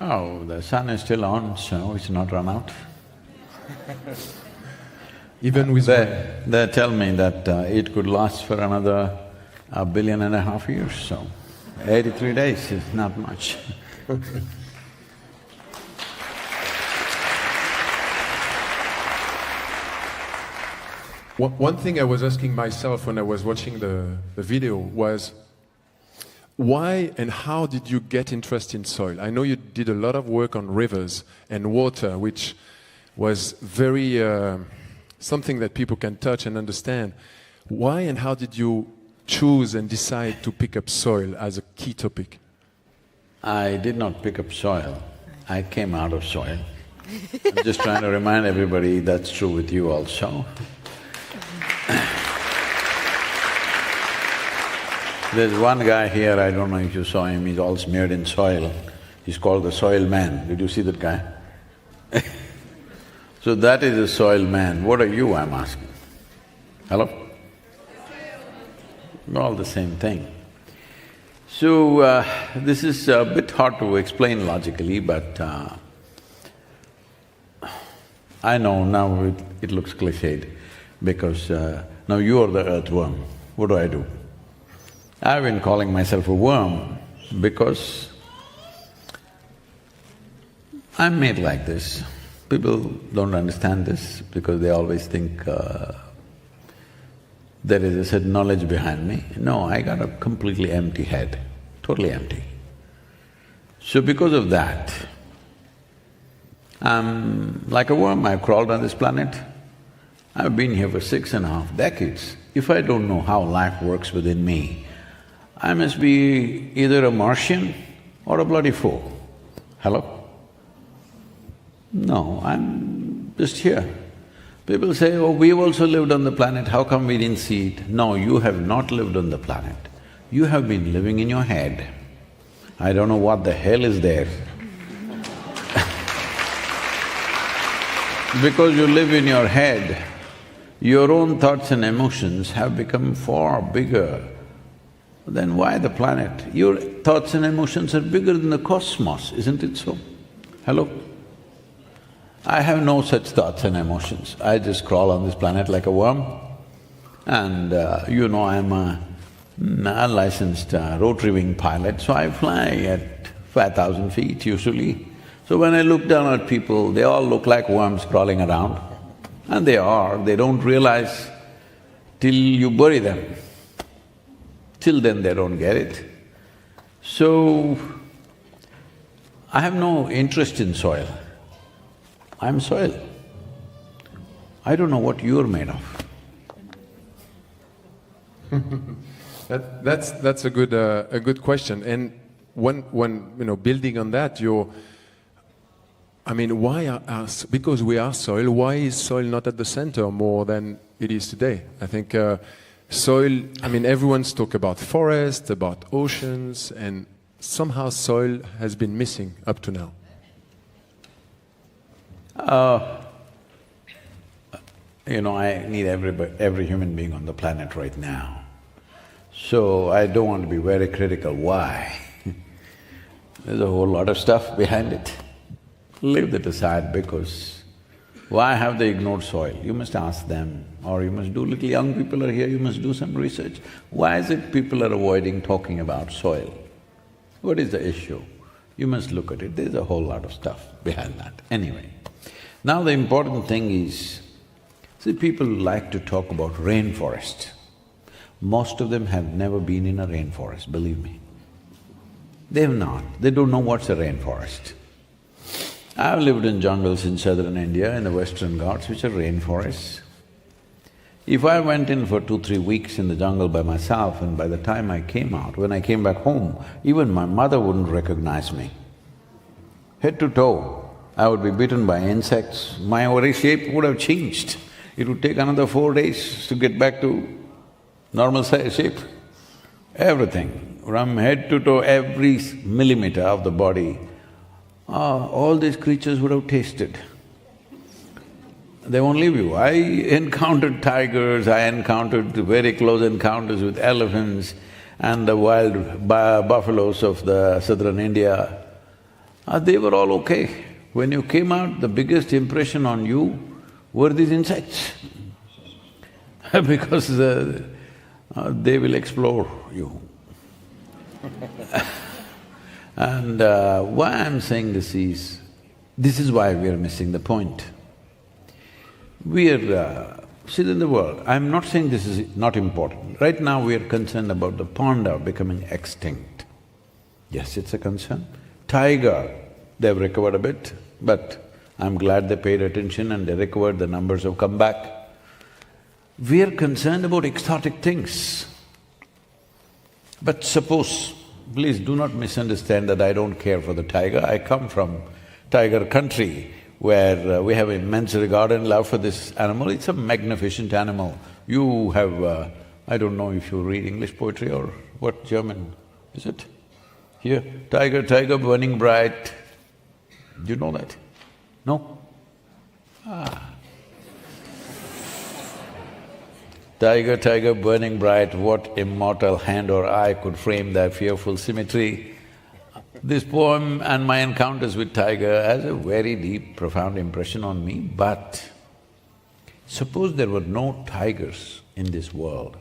Oh, the sun is still on, so it's not run out. Even with They tell me that it could last for another 1.5 billion years, so 83 days is not much. One thing I was asking myself when I was watching the video was, why and how did you get interested in soil? I know you did a lot of work on rivers and water, which was very something that people can touch and understand. Why and how did you choose and decide to pick up soil as a key topic? I did not pick up soil, I came out of soil. I'm just trying to remind everybody that's true with you also. There's one guy here, I don't know if you saw him, he's all smeared in soil. He's called the soil man. Did you see that guy? So that is a soil man. What are you, I'm asking? Hello? All the same thing. So, this is a bit hard to explain logically, but I know now it looks cliched because now you are the earthworm. What do? I've been calling myself a worm because I'm made like this. People don't understand this because they always think there is a certain knowledge behind me. No, I got a completely empty head, totally empty. So because of that, I'm like a worm, I've crawled on this planet. I've been here for 6.5 decades. If I don't know how life works within me, I must be either a Martian or a bloody fool. Hello? No, I'm just here. People say, oh, we've also lived on the planet, how come we didn't see it? No, you have not lived on the planet. You have been living in your head. I don't know what the hell is there. Because you live in your head, your own thoughts and emotions have become far bigger. Then why the planet? Your thoughts and emotions are bigger than the cosmos, isn't it so? Hello? I have no such thoughts and emotions. I just crawl on this planet like a worm. And you know, I'm a unlicensed rotary wing pilot, so I fly at 5,000 feet usually. So when I look down at people, they all look like worms crawling around. And they are, they don't realize till you bury them. Till then they don't get it. So, I have no interest in soil. I'm soil. I don't know what you're made of. That's a good question. And when you know, building on that, I mean, because we are soil, why is soil not at the center more than it is today? I think soil, I mean, everyone's talk about forests, about oceans, and somehow soil has been missing up to now. You know, I need every human being on the planet right now. So I don't want to be very critical. Why? There's a whole lot of stuff behind it. Leave that aside because why have they ignored soil? You must ask them, or you must do… Little young people are here, you must do some research. Why is it people are avoiding talking about soil? What is the issue? You must look at it, there's a whole lot of stuff behind that. Anyway, now the important thing is, see, people like to talk about rainforest. Most of them have never been in a rainforest, believe me. They have not, they don't know what's a rainforest. I've lived in jungles in southern India, in the Western Ghats, which are rainforests. If I went in for 2-3 weeks in the jungle by myself, and by the time I came out, when I came back home, even my mother wouldn't recognize me. Head to toe, I would be bitten by insects, my very shape would have changed. It would take another 4 days to get back to normal shape. Everything, from head to toe, every millimeter of the body, all these creatures would have tasted. They won't leave you. I encountered tigers, I encountered very close encounters with elephants and the wild buffaloes of the southern India. They were all okay. When you came out, the biggest impression on you were these insects because they will explore you. And why I'm saying this is why we are missing the point. We are… see, in the world, I'm not saying this is not important. Right now we are concerned about the panda becoming extinct. Yes, it's a concern. Tiger, they've recovered a bit, but I'm glad they paid attention and they recovered, the numbers have come back. We are concerned about exotic things. But suppose, please do not misunderstand that I don't care for the tiger. I come from tiger country where we have immense regard and love for this animal. It's a magnificent animal. You have… I don't know if you read English poetry or what German, is it? Here, tiger, tiger burning bright. Do you know that? No? Tiger, tiger burning bright, what immortal hand or eye could frame thy fearful symmetry? This poem and my encounters with tiger has a very deep, profound impression on me, but suppose there were no tigers in this world,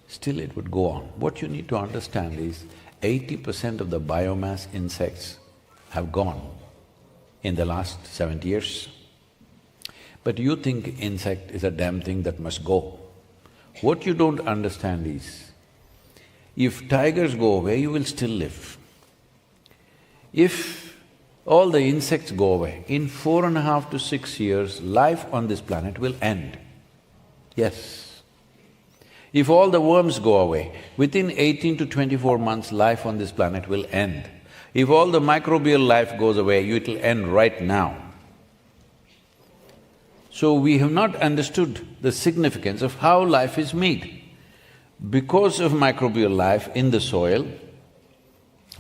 still it would go on. What you need to understand is 80% of the biomass insects have gone in the last 70 years. But you think insect is a damn thing that must go. What you don't understand is, if tigers go away, you will still live. If all the insects go away, in 4.5 to 6 years, life on this planet will end. Yes. If all the worms go away, within 18 to 24 months, life on this planet will end. If all the microbial life goes away, it will end right now. So we have not understood the significance of how life is made. Because of microbial life in the soil,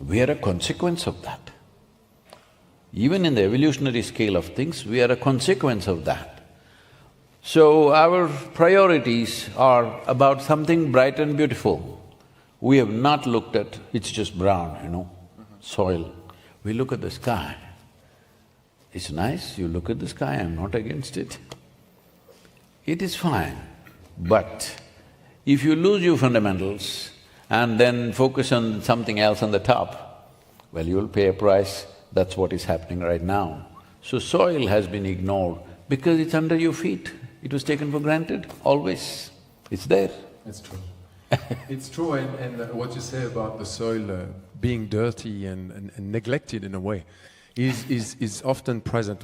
we are a consequence of that. Even in the evolutionary scale of things, we are a consequence of that. So our priorities are about something bright and beautiful. We have not looked at… it's just brown, soil. We look at the sky. It's nice, you look at the sky, I'm not against it. It is fine, but if you lose your fundamentals and then focus on something else on the top, well, you will pay a price. That's what is happening right now. So soil has been ignored because it's under your feet. It was taken for granted, always. It's there. It's true. It's true, and what you say about the soil being dirty and neglected in a way is often present.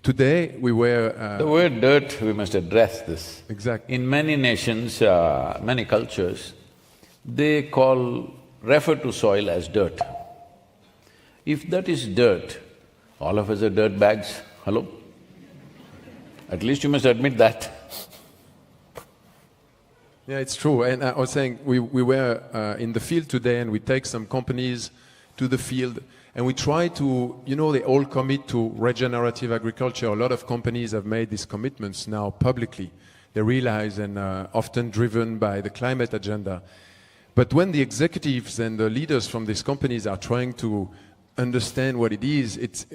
Today we were… The word dirt, we must address this. Exactly. In many nations, many cultures, they refer to soil as dirt. If that is dirt, all of us are dirt bags, hello? At least you must admit that. Yeah, it's true, and I was saying, we were in the field today and we take some companies to the field and we try to… they all commit to regenerative agriculture. A lot of companies have made these commitments now publicly. They realize, and often driven by the climate agenda. But when the executives and the leaders from these companies are trying to understand what it is,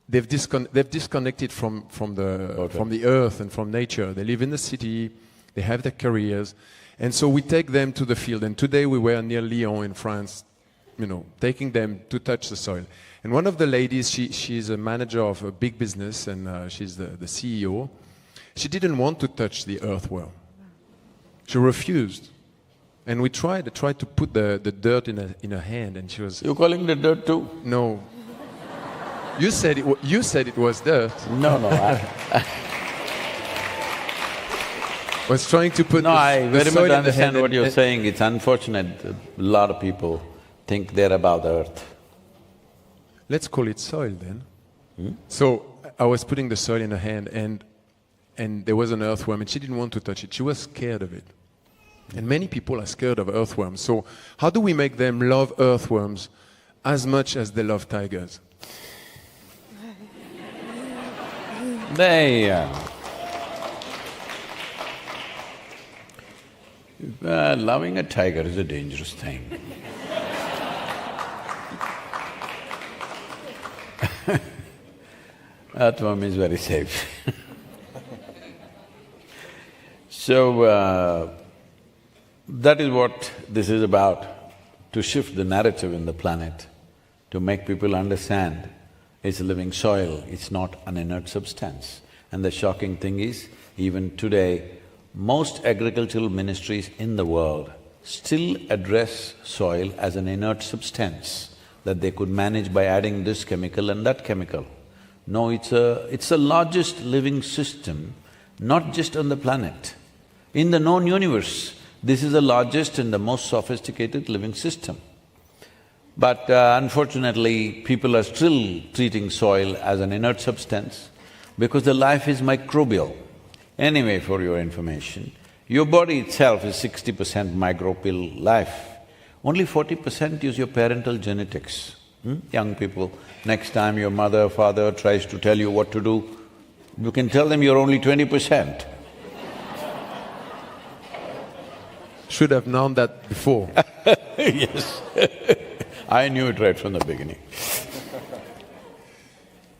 they've disconnected from the earth and from nature. They live in the city, they have their careers, and so we take them to the field. And today we were near Lyon in France, taking them to touch the soil. And one of the ladies, she's a manager of a big business and she's the CEO. She didn't want to touch the earthworm. She refused. And we tried to put the dirt in her hand, and she was… You're calling it dirt too? No. You said it was dirt. No, I was trying to put… No, I very much understand what you're and saying. It's unfortunate, a lot of people think they're above the earth. Let's call it soil then. So I was putting the soil in her hand, and there was an earthworm, and she didn't want to touch it. She was scared of it. And many people are scared of earthworms. So how do we make them love earthworms as much as they love tigers? Loving a tiger is a dangerous thing. Earthworm is very safe. So, that is what this is about, to shift the narrative in the planet, to make people understand it's a living soil, it's not an inert substance. And the shocking thing is, even today, most agricultural ministries in the world still address soil as an inert substance that they could manage by adding this chemical and that chemical. No, it's the largest living system, not just on the planet. In the known universe, this is the largest and the most sophisticated living system. But unfortunately, people are still treating soil as an inert substance because the life is microbial. Anyway, for your information, your body itself is 60% microbial life. Only 40% is your parental genetics. Young people, next time your mother, father tries to tell you what to do, you can tell them you're only 20%. Should have known that before. Yes. I knew it right from the beginning.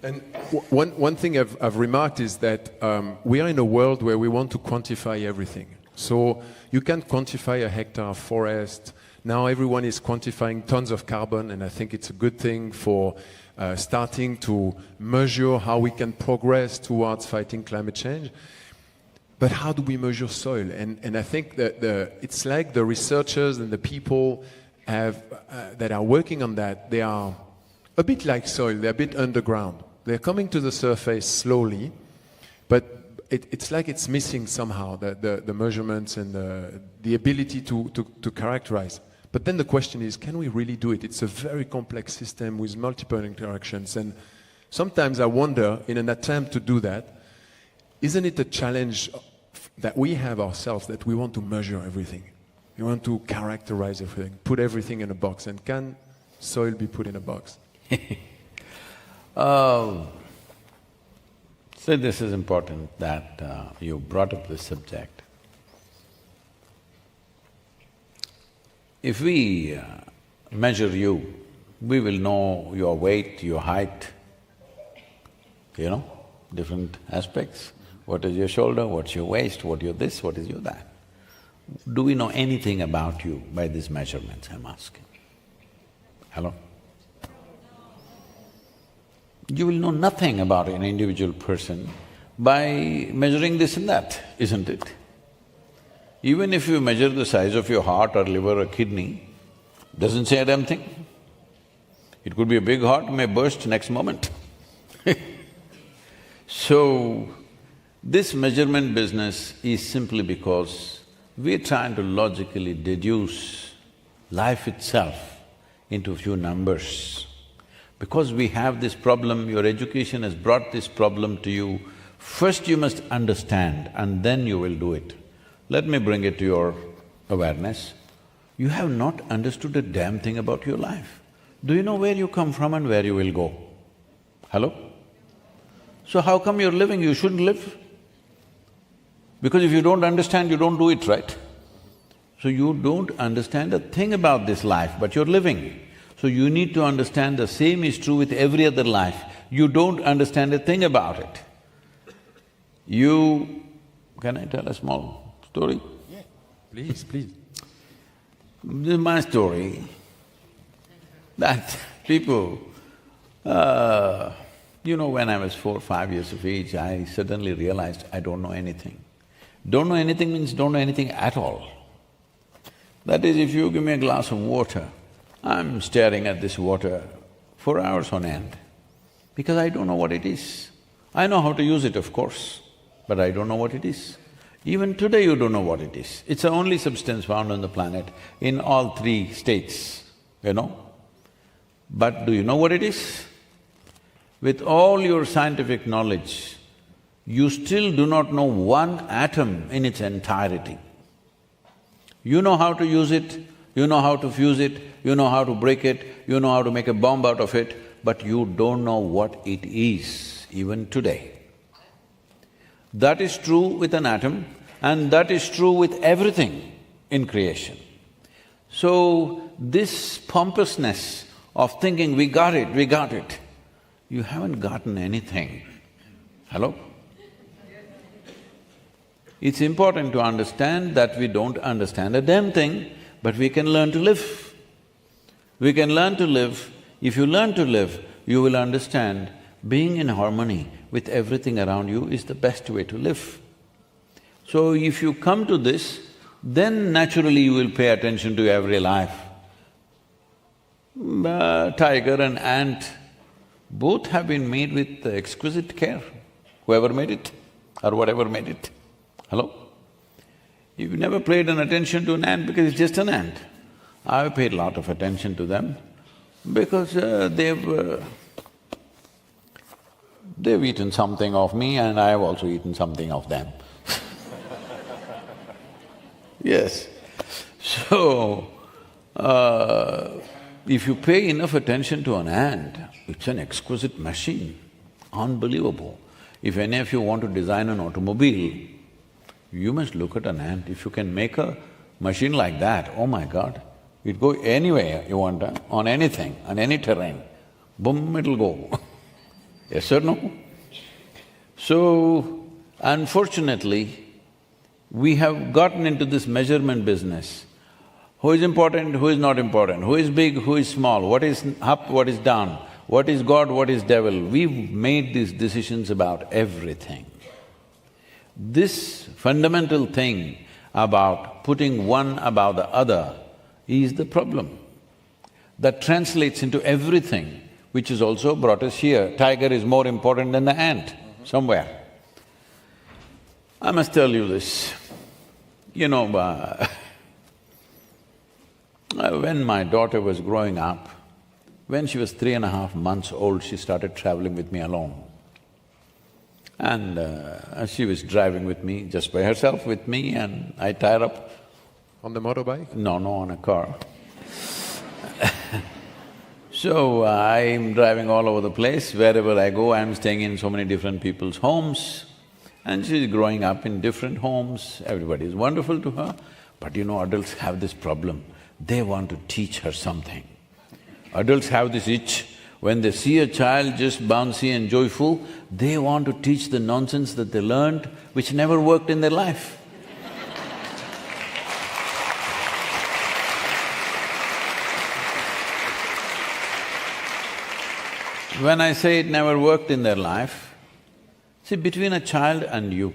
And one thing I've remarked is that we are in a world where we want to quantify everything. So you can't quantify a hectare of forest. Now everyone is quantifying tons of carbon, and I think it's a good thing for starting to measure how we can progress towards fighting climate change. But how do we measure soil? And I think that it's like the researchers and the people that are working on that, they are a bit like soil, they're a bit underground. They're coming to the surface slowly, but it's like it's missing somehow, the measurements and the ability to characterize. But then the question is, can we really do it? It's a very complex system with multiple interactions, and sometimes I wonder, in an attempt to do that, isn't it a challenge that we have ourselves, that we want to measure everything? We want to characterize everything, put everything in a box, and can soil be put in a box? So this is important that you brought up this subject. If we measure you, we will know your weight, your height, different aspects. What is your shoulder, what's your waist, what your this, what is your that. Do we know anything about you by these measurements, I'm asking? Hello? You will know nothing about an individual person by measuring this and that, isn't it? Even if you measure the size of your heart or liver or kidney, doesn't say a damn thing. It could be a big heart, may burst next moment. So, this measurement business is simply because we're trying to logically deduce life itself into a few numbers. Because we have this problem, your education has brought this problem to you, first you must understand and then you will do it. Let me bring it to your awareness. You have not understood a damn thing about your life. Do you know where you come from and where you will go? Hello? So how come you're living? You shouldn't live. Because if you don't understand, you don't do it, right? So you don't understand a thing about this life, but you're living. So you need to understand the same is true with every other life. You don't understand a thing about it. Can I tell a small story? Yeah, please, please. This is my story, that people… when I was 4 or 5 years of age, I suddenly realized I don't know anything. Don't know anything means don't know anything at all. That is, if you give me a glass of water, I'm staring at this water for hours on end, because I don't know what it is. I know how to use it, of course, but I don't know what it is. Even today you don't know what it is. It's the only substance found on the planet in all 3 states, But do you know what it is? With all your scientific knowledge, you still do not know one atom in its entirety. You know how to use it, you know how to fuse it, you know how to break it, you know how to make a bomb out of it, but you don't know what it is, even today. That is true with an atom, and that is true with everything in creation. So, this pompousness of thinking, we got it, you haven't gotten anything. Hello? It's important to understand that we don't understand a damn thing, but we can learn to live. We can learn to live. If you learn to live, you will understand being in harmony with everything around you is the best way to live. So if you come to this, then naturally you will pay attention to every life. Tiger and ant, both have been made with exquisite care, whoever made it or whatever made it. Hello? You've never paid an attention to an ant because it's just an ant. I've paid a lot of attention to them because they've eaten something of me and I have also eaten something of them. Yes. So, if you pay enough attention to an ant, it's an exquisite machine, unbelievable. If any of you want to design an automobile, you must look at an ant. If you can make a machine like that, oh my God, it'd go anywhere you want, on anything, on any terrain, boom, it'll go. Yes or no? So, unfortunately, we have gotten into this measurement business. Who is important, who is not important, who is big, who is small, what is up, what is down, what is God, what is devil. We've made these decisions about everything. This fundamental thing about putting one above the other is the problem. That translates into everything, which has also brought us here. Tiger is more important than the ant, somewhere. I must tell you this, you know, when my daughter was growing up, when she was 3.5 months old, she started traveling with me alone. And she was driving with me, just by herself with me, and I tie her up. On the motorbike? No, on a car. So, I'm driving all over the place. Wherever I go, I'm staying in so many different people's homes. And she's growing up in different homes, everybody is wonderful to her. But you know, adults have this problem, they want to teach her something. Adults have this itch, when they see a child just bouncy and joyful, they want to teach the nonsense that they learned, which never worked in their life. When I say it never worked in their life, see, between a child and you,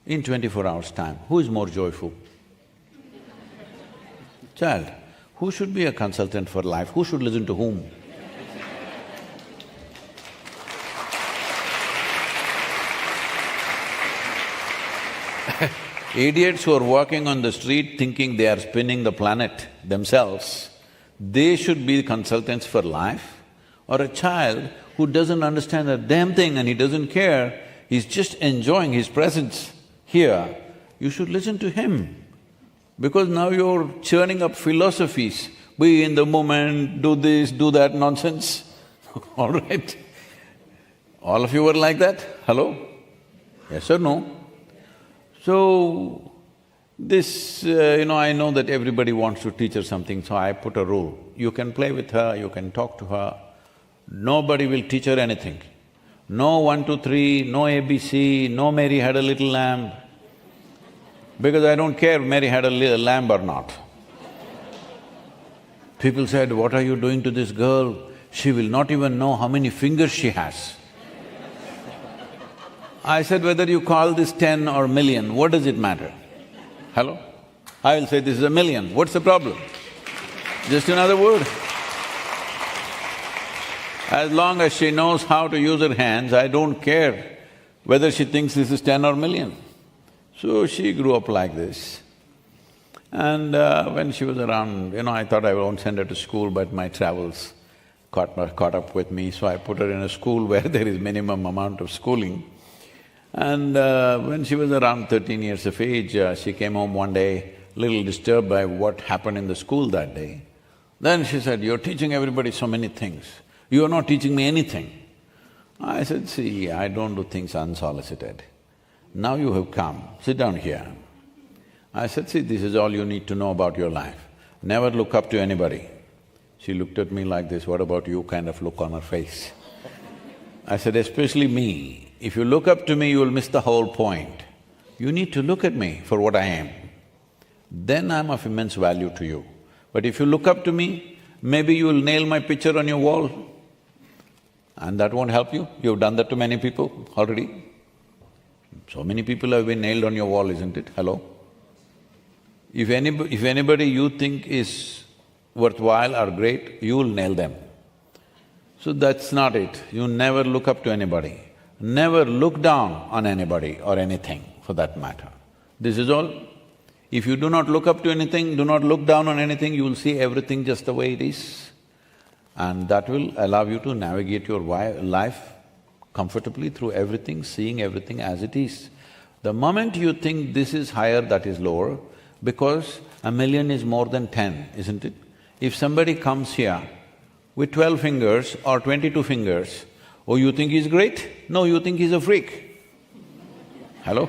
in 24 hours' time, who is more joyful? Child. Who should be a consultant for life? Who should listen to whom? Idiots who are walking on the street thinking they are spinning the planet themselves, they should be consultants for life. Or a child who doesn't understand a damn thing and he doesn't care, he's just enjoying his presence here, you should listen to him. Because now you're churning up philosophies, be in the moment, do this, do that nonsense. All right? All of you were like that? Hello? Yes or no? So, this, I know that everybody wants to teach her something, so I put a rule. You can play with her, you can talk to her, nobody will teach her anything. No 1, 2, 3, no ABC, no Mary had a little lamb. Because I don't care Mary had a little lamb or not. People said, what are you doing to this girl? She will not even know how many fingers she has. I said, whether you call this 10 or million, what does it matter? Hello? I will say this is a million, what's the problem? Just another word. As long as she knows how to use her hands, I don't care whether she thinks this is 10 or million. So she grew up like this. And when she was around, I thought I won't send her to school, but my travels caught up with me, so I put her in a school where there is minimum amount of schooling. And when she was around 13 years of age, she came home one day, little disturbed by what happened in the school that day. Then she said, you're teaching everybody so many things, you're not teaching me anything. I said, see, I don't do things unsolicited. Now you have come, sit down here. I said, see, this is all you need to know about your life. Never look up to anybody. She looked at me like this, what about you, kind of look on her face. I said, especially me. If you look up to me, you will miss the whole point. You need to look at me for what I am. Then I'm of immense value to you. But if you look up to me, maybe you will nail my picture on your wall, and that won't help you. You've done that to many people already. So many people have been nailed on your wall, isn't it? Hello? If anybody you think is worthwhile or great, you will nail them. So that's not it. You never look up to anybody. Never look down on anybody or anything, for that matter. This is all. If you do not look up to anything, do not look down on anything, you will see everything just the way it is. And that will allow you to navigate your life comfortably through everything, seeing everything as it is. The moment you think this is higher, that is lower, because a million is more than 10, isn't it? If somebody comes here with 12 fingers or 22 fingers, oh, you think he's great? No, you think he's a freak. Hello?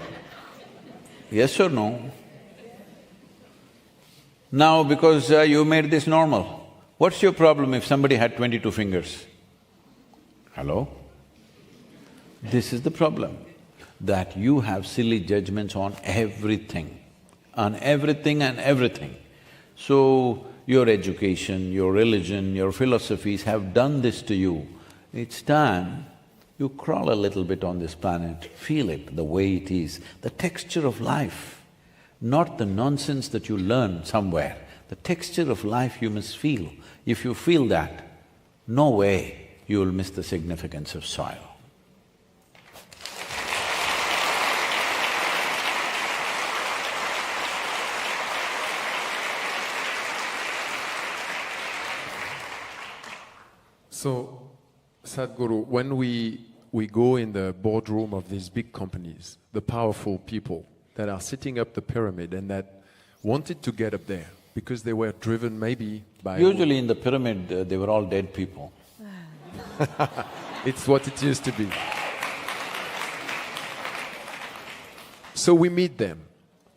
Yes or no? Now, because you made this normal, what's your problem if somebody had 22 fingers? Hello? This is the problem, that you have silly judgments on everything and everything. So, your education, your religion, your philosophies have done this to you. It's time you crawl a little bit on this planet, feel it the way it is, the texture of life, not the nonsense that you learn somewhere. The texture of life you must feel. If you feel that, no way you will miss the significance of soil. So, Sadhguru, when we go in the boardroom of these big companies, the powerful people that are setting up the pyramid and that wanted to get up there because they were driven maybe by… Usually in the pyramid, they were all dead people. It's what it used to be. So we meet them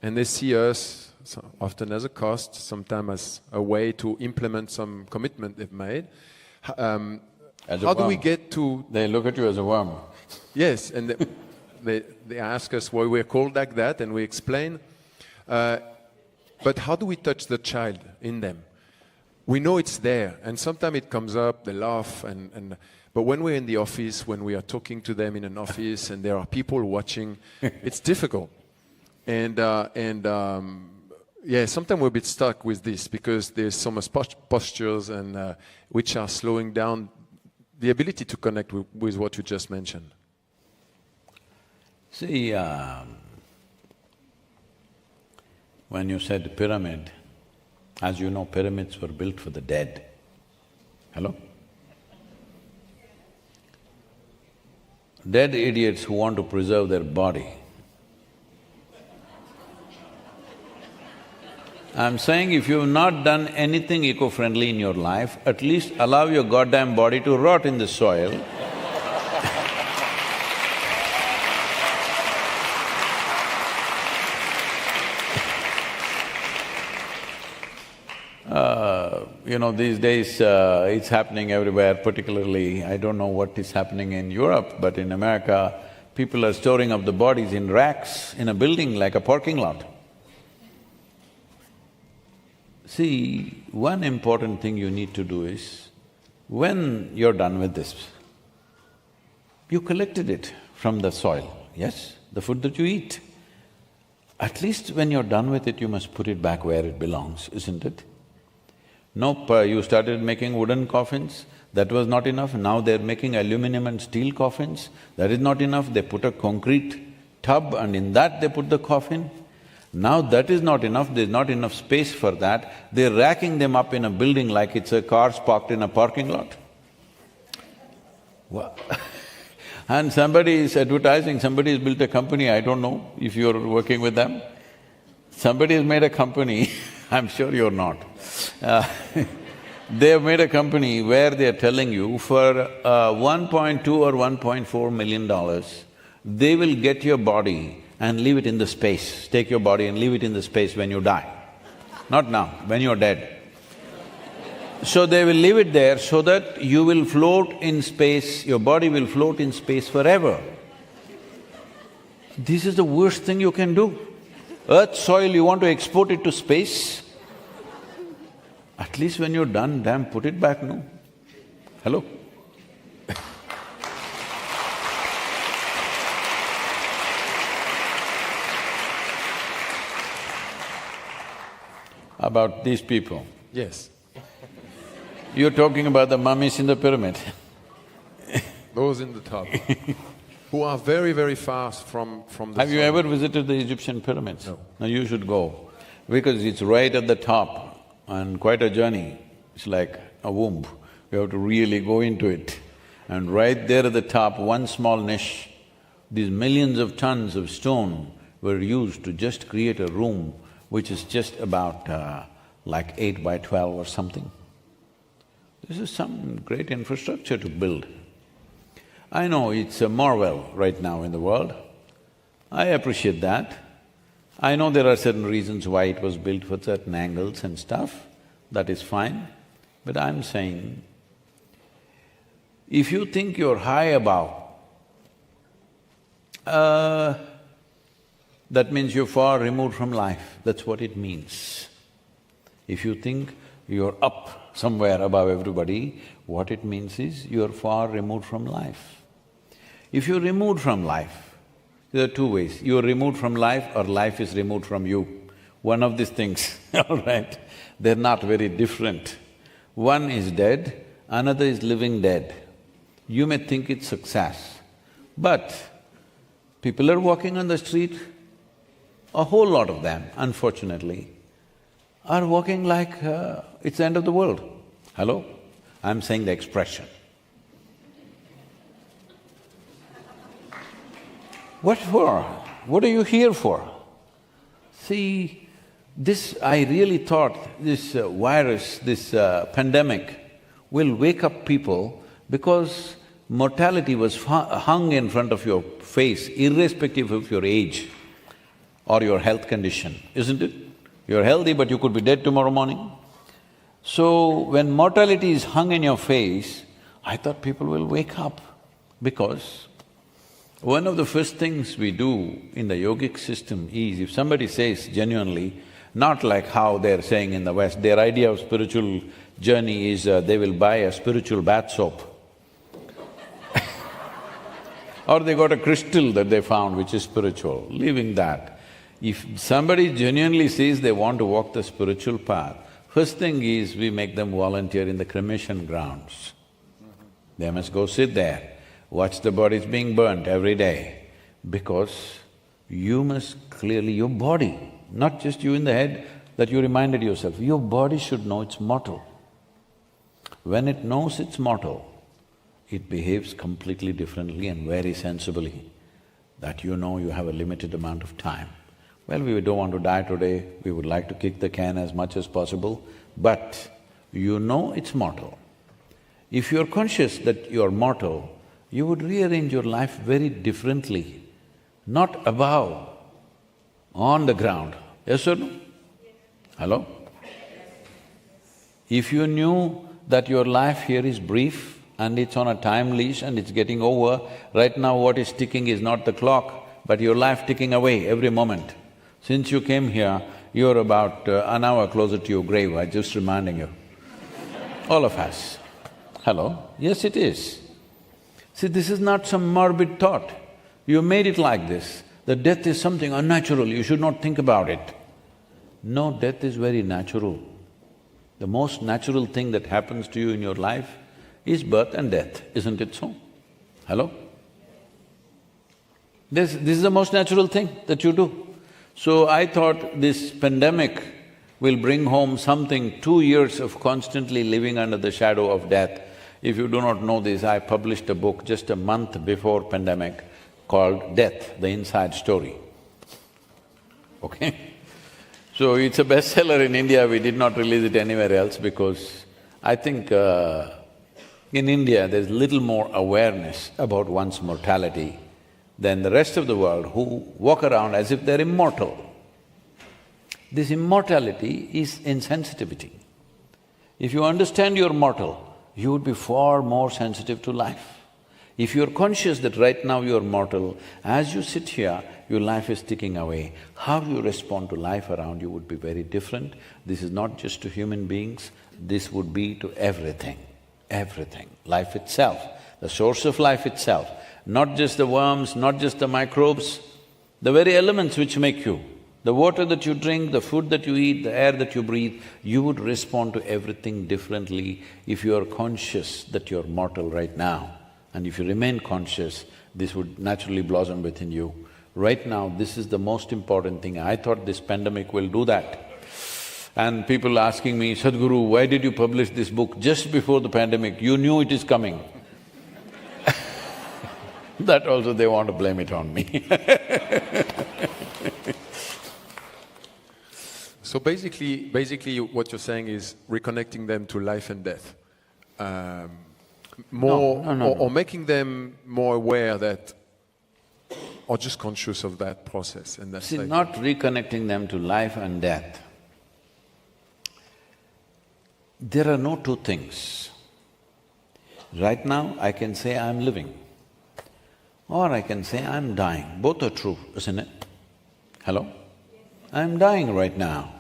and they see us often as a cost, sometimes as a way to implement some commitment they've made. How do we get to… They look at you as a worm. Yes, and they ask us why we're called like that, and we explain. But how do we touch the child in them? We know it's there, and sometimes it comes up, they laugh, but when we're in the office, when we are talking to them in an office and there are people watching, it's difficult. Yeah, sometimes we're a bit stuck with this because there's so much postures and which are slowing down the ability to connect with what you just mentioned. See, when you said pyramid, as you know, pyramids were built for the dead. Hello? Dead idiots who want to preserve their body. I'm saying if you've not done anything eco-friendly in your life, at least allow your goddamn body to rot in the soil. You know, these days it's happening everywhere, particularly, I don't know what is happening in Europe, but in America, people are storing up the bodies in racks in a building like a parking lot. See, one important thing you need to do is, when you're done with this, you collected it from the soil, yes, the food that you eat. At least when you're done with it, you must put it back where it belongs, isn't it? Nope, you started making wooden coffins, that was not enough, now they're making aluminum and steel coffins, that is not enough, they put a concrete tub and in that they put the coffin. Now that is not enough, there's not enough space for that, they're racking them up in a building like it's a cars parked in a parking lot. Wow. And somebody is advertising, somebody has built a company, I don't know if you're working with them. Somebody has made a company, I'm sure you're not. They have made a company where they're telling you for 1.2 or $1.4 million, they will get your body and leave it in the space, take your body and leave it in the space when you die. Not now, when you're dead. So they will leave it there so that you will float in space, your body will float in space forever. This is the worst thing you can do. Earth soil, you want to export it to space? At least when you're done, damn, put it back, no? Hello? About these people. Yes. You're talking about the mummies in the pyramid. Those in the top, who are very, very fast from the Have you sun. ever visited the Egyptian pyramids? No. Now you should go, because it's right at the top and quite a journey. It's like a womb. You have to really go into it. And right there at the top, one small niche, these millions of tons of stone were used to just create a room which is just about like 8 by 12 or something. This is some great infrastructure to build. I know it's a marvel right now in the world. I appreciate that. I know there are certain reasons why it was built for certain angles and stuff, that is fine. But I'm saying, if you think you're high above, that means you're far removed from life, that's what it means. If you think you're up somewhere above everybody, what it means is you're far removed from life. If you're removed from life, there are two ways, you're removed from life or life is removed from you. One of these things, all right, they're not very different. One is dead, another is living dead. You may think it's success, but people are walking on the street, a whole lot of them, unfortunately, are walking like it's the end of the world. Hello? I'm saying the expression. What for? What are you here for? See, I really thought this virus, this pandemic will wake up people because mortality was hung in front of your face irrespective of your age or your health condition, isn't it? You're healthy but you could be dead tomorrow morning. So when mortality is hung in your face, I thought people will wake up because one of the first things we do in the yogic system is, if somebody says genuinely, not like how they're saying in the West, their idea of spiritual journey is they will buy a spiritual bath soap. Or they got a crystal that they found which is spiritual, leaving that. If somebody genuinely says they want to walk the spiritual path, first thing is we make them volunteer in the cremation grounds. They must go sit there, watch the bodies being burnt every day, because you must clearly… your body, not just you in the head, that you reminded yourself, your body should know it's mortal. When it knows it's mortal, it behaves completely differently and very sensibly, that you know you have a limited amount of time. Well, we don't want to die today, we would like to kick the can as much as possible, but you know it's mortal. If you're conscious that you're mortal, you would rearrange your life very differently, not above, on the ground. Yes or no? Hello? If you knew that your life here is brief and it's on a time leash and it's getting over, right now what is ticking is not the clock, but your life ticking away every moment. Since you came here, you're about an hour closer to your grave, I'm just reminding you. All of us. Hello? Yes, it is. See, this is not some morbid thought. You made it like this, that death is something unnatural, you should not think about it. No, death is very natural. The most natural thing that happens to you in your life is birth and death, isn't it so? Hello? This is the most natural thing that you do. So I thought this pandemic will bring home something, 2 years of constantly living under the shadow of death. If you do not know this, I published a book just a month before pandemic called Death, the Inside Story. Okay? So it's a bestseller in India, we did not release it anywhere else because I think in India there's little more awareness about one's mortality than the rest of the world who walk around as if they're immortal. This immortality is insensitivity. If you understand you're mortal, you would be far more sensitive to life. If you're conscious that right now you're mortal, as you sit here, your life is ticking away, how you respond to life around you would be very different. This is not just to human beings, this would be to everything, everything. Life itself, the source of life itself, not just the worms, not just the microbes, the very elements which make you, the water that you drink, the food that you eat, the air that you breathe, you would respond to everything differently if you are conscious that you're mortal right now. And if you remain conscious, this would naturally blossom within you. Right now, this is the most important thing. I thought this pandemic will do that. And people asking me, Sadhguru, why did you publish this book just before the pandemic? You knew it is coming. That also they want to blame it on me. So basically what you're saying is reconnecting them to life and death. Or making them more aware that, or just conscious of that process and that See, cycle. not reconnecting them to life and death. There are no two things. Right now, I can say I'm living, or I can say I'm dying. Both are true, isn't it? Hello? I'm dying right now.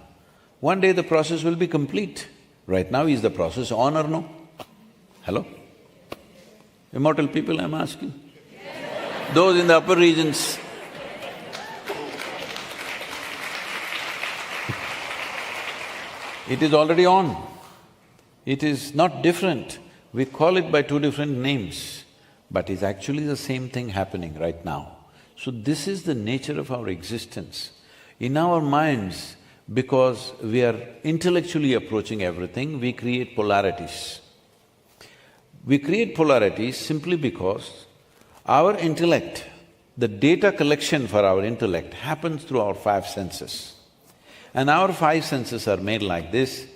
One day the process will be complete. Right now, is the process on or no? Hello? Immortal people, I'm asking. Those in the upper regions. It is already on. It is not different. We call it by two different names, but it's actually the same thing happening right now. So this is the nature of our existence. In our minds, because we are intellectually approaching everything, we create polarities. We create polarities simply because our intellect, the data collection for our intellect happens through our five senses. And our five senses are made like this.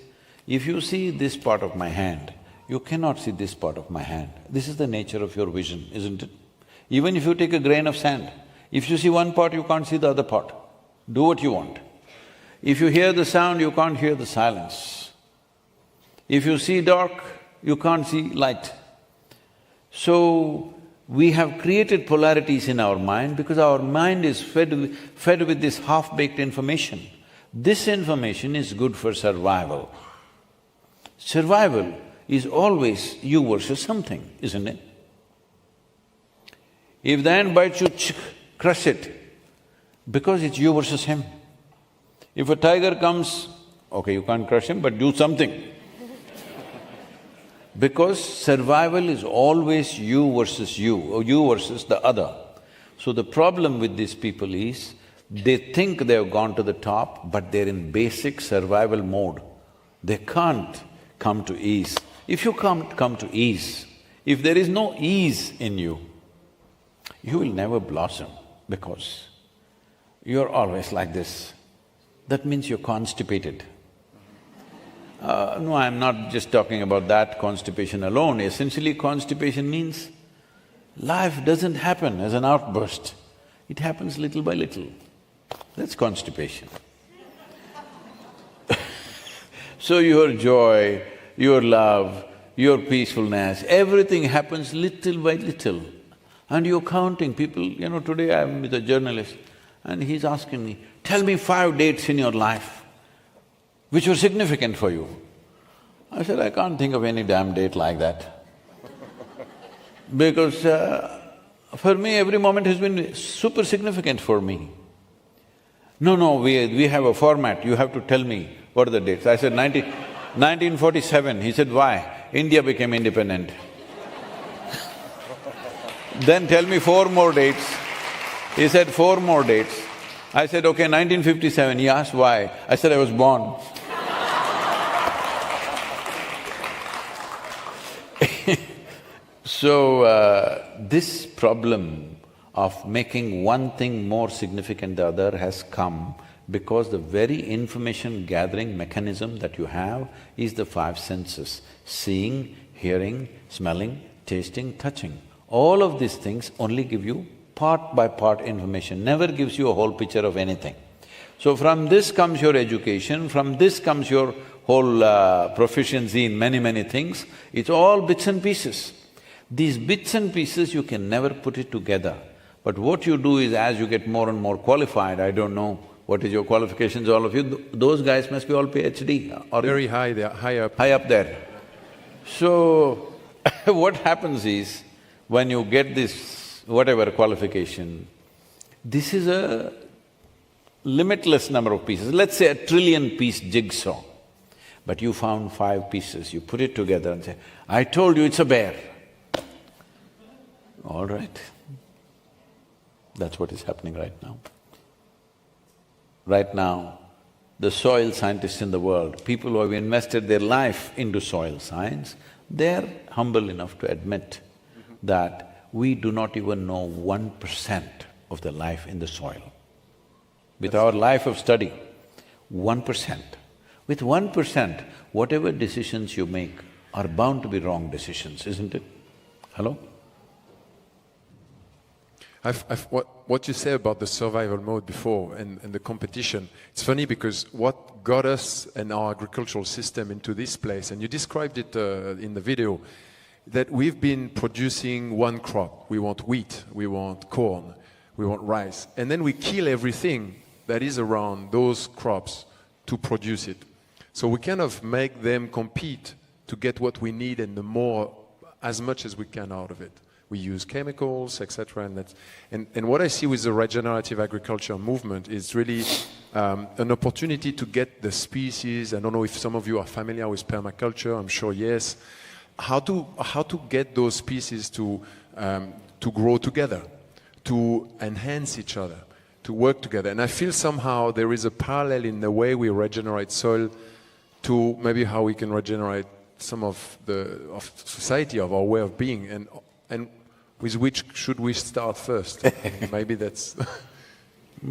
If you see this part of my hand, you cannot see this part of my hand. This is the nature of your vision, isn't it? Even if you take a grain of sand, if you see one part, you can't see the other part. Do what you want. If you hear the sound, you can't hear the silence. If you see dark, you can't see light. So, we have created polarities in our mind because our mind is fed with this half-baked information. This information is good for survival. Survival is always you versus something, isn't it? If the ant bites you, crush it, because it's you versus him. If a tiger comes, okay, you can't crush him, but do something. Because survival is always you versus you, or you versus the other. So the problem with these people is, they think they've gone to the top, but they're in basic survival mode. They can't come to ease. If you can't come to ease, if there is no ease in you, you will never blossom because you're always like this. That means you're constipated. No, I'm not just talking about that constipation alone. Essentially, constipation means life doesn't happen as an outburst. It happens little by little. That's constipation. So your joy, your love, your peacefulness, everything happens little by little. And you're counting people, today I'm with a journalist and he's asking me, tell me 5 dates in your life which were significant for you. I said, I can't think of any damn date like that. Because for me, every moment has been super significant for me. No, we have a format, you have to tell me what are the dates. I said, 1947. He said, why? India became independent. Then tell me 4 more dates. He said, 4 more dates. I said, okay, 1957. He asked why. I said, I was born. So, this problem of making one thing more significant than the other has come because the very information gathering mechanism that you have is the 5 senses: seeing, hearing, smelling, tasting, touching. All of these things only give you part by part information, never gives you a whole picture of anything. So from this comes your education, from this comes your whole proficiency in many things. It's all bits and pieces. These bits and pieces, you can never put it together. But what you do is, as you get more and more qualified, I don't know what is your qualifications, all of you, those guys must be all PhD or… Very high, they're high up. High up there. So, what happens is, when you get this whatever qualification, this is a limitless number of pieces. Let's say a 1 trillion-piece jigsaw, but you found 5 pieces, you put it together and say, I told you it's a bear. All right. That's what is happening right now. Right now, the soil scientists in the world, people who have invested their life into soil science, they're humble enough to admit that we do not even know 1% of the life in the soil. With our life of study, 1%. With 1%, whatever decisions you make are bound to be wrong decisions, isn't it? Hello? What you say about the survival mode before and the competition, it's funny because what got us and our agricultural system into this place, and you described it in the video, that we've been producing one crop. We want wheat, we want corn, we want rice, and then we kill everything that is around those crops to produce it. So we kind of make them compete to get what we need and as much as we can out of it. We use chemicals, etc. And what I see with the regenerative agriculture movement is really an opportunity to get the species. I don't know if some of you are familiar with permaculture, I'm sure yes. How to get those species to grow together, to enhance each other, to work together. And I feel somehow there is a parallel in the way we regenerate soil to maybe how we can regenerate some of society, of our way of being, and with which should we start first? Maybe that's…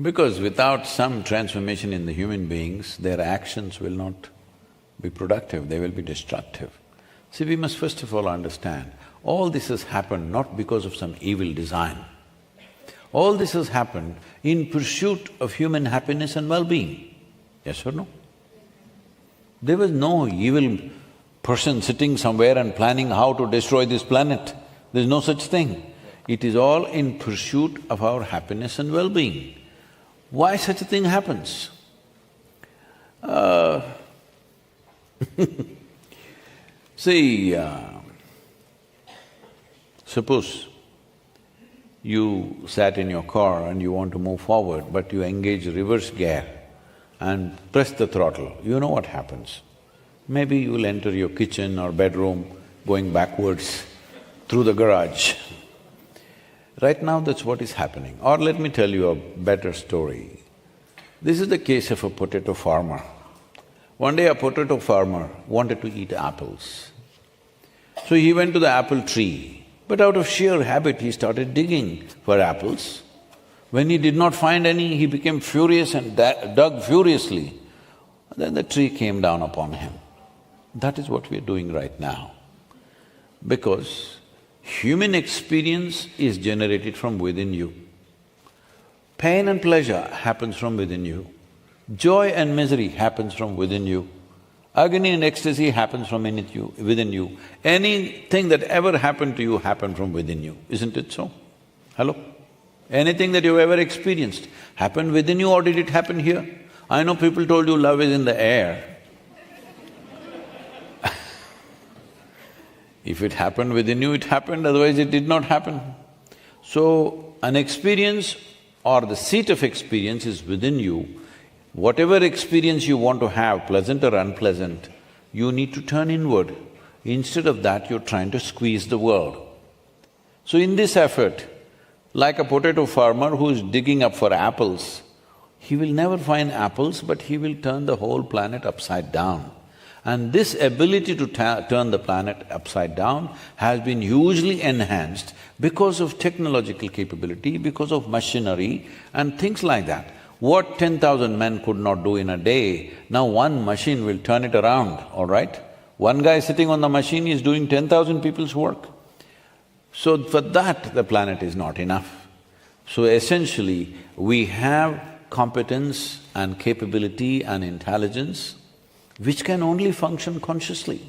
Because without some transformation in the human beings, their actions will not be productive, they will be destructive. See, we must first of all understand, all this has happened not because of some evil design. All this has happened in pursuit of human happiness and well-being. Yes or no? There was no evil person sitting somewhere and planning how to destroy this planet. There's no such thing. It is all in pursuit of our happiness and well-being. Why such a thing happens? See, suppose you sat in your car and you want to move forward, but you engage reverse gear and press the throttle, you know what happens. Maybe you will enter your kitchen or bedroom going backwards through the garage. Right now, that's what is happening. Or let me tell you a better story. This is the case of a potato farmer. One day a potato farmer wanted to eat apples. So he went to the apple tree, but out of sheer habit he started digging for apples. When he did not find any, he became furious and dug furiously. Then the tree came down upon him. That is what we are doing right now. Because human experience is generated from within you. Pain and pleasure happens from within you. Joy and misery happens from within you. Agony and ecstasy happens from within you. Anything that ever happened to you happened from within you, isn't it so? Hello? Anything that you've ever experienced happened within you or did it happen here? I know people told you love is in the air. If it happened within you, it happened, otherwise it did not happen. So, an experience or the seat of experience is within you. Whatever experience you want to have, pleasant or unpleasant, you need to turn inward. Instead of that, you're trying to squeeze the world. So in this effort, like a potato farmer who is digging up for apples, he will never find apples, but he will turn the whole planet upside down. And this ability to turn the planet upside down has been hugely enhanced because of technological capability, because of machinery and things like that. What 10,000 men could not do in a day, now one machine will turn it around, all right? One guy sitting on the machine is doing 10,000 people's work. So for that, the planet is not enough. So essentially, we have competence and capability and intelligence which can only function consciously.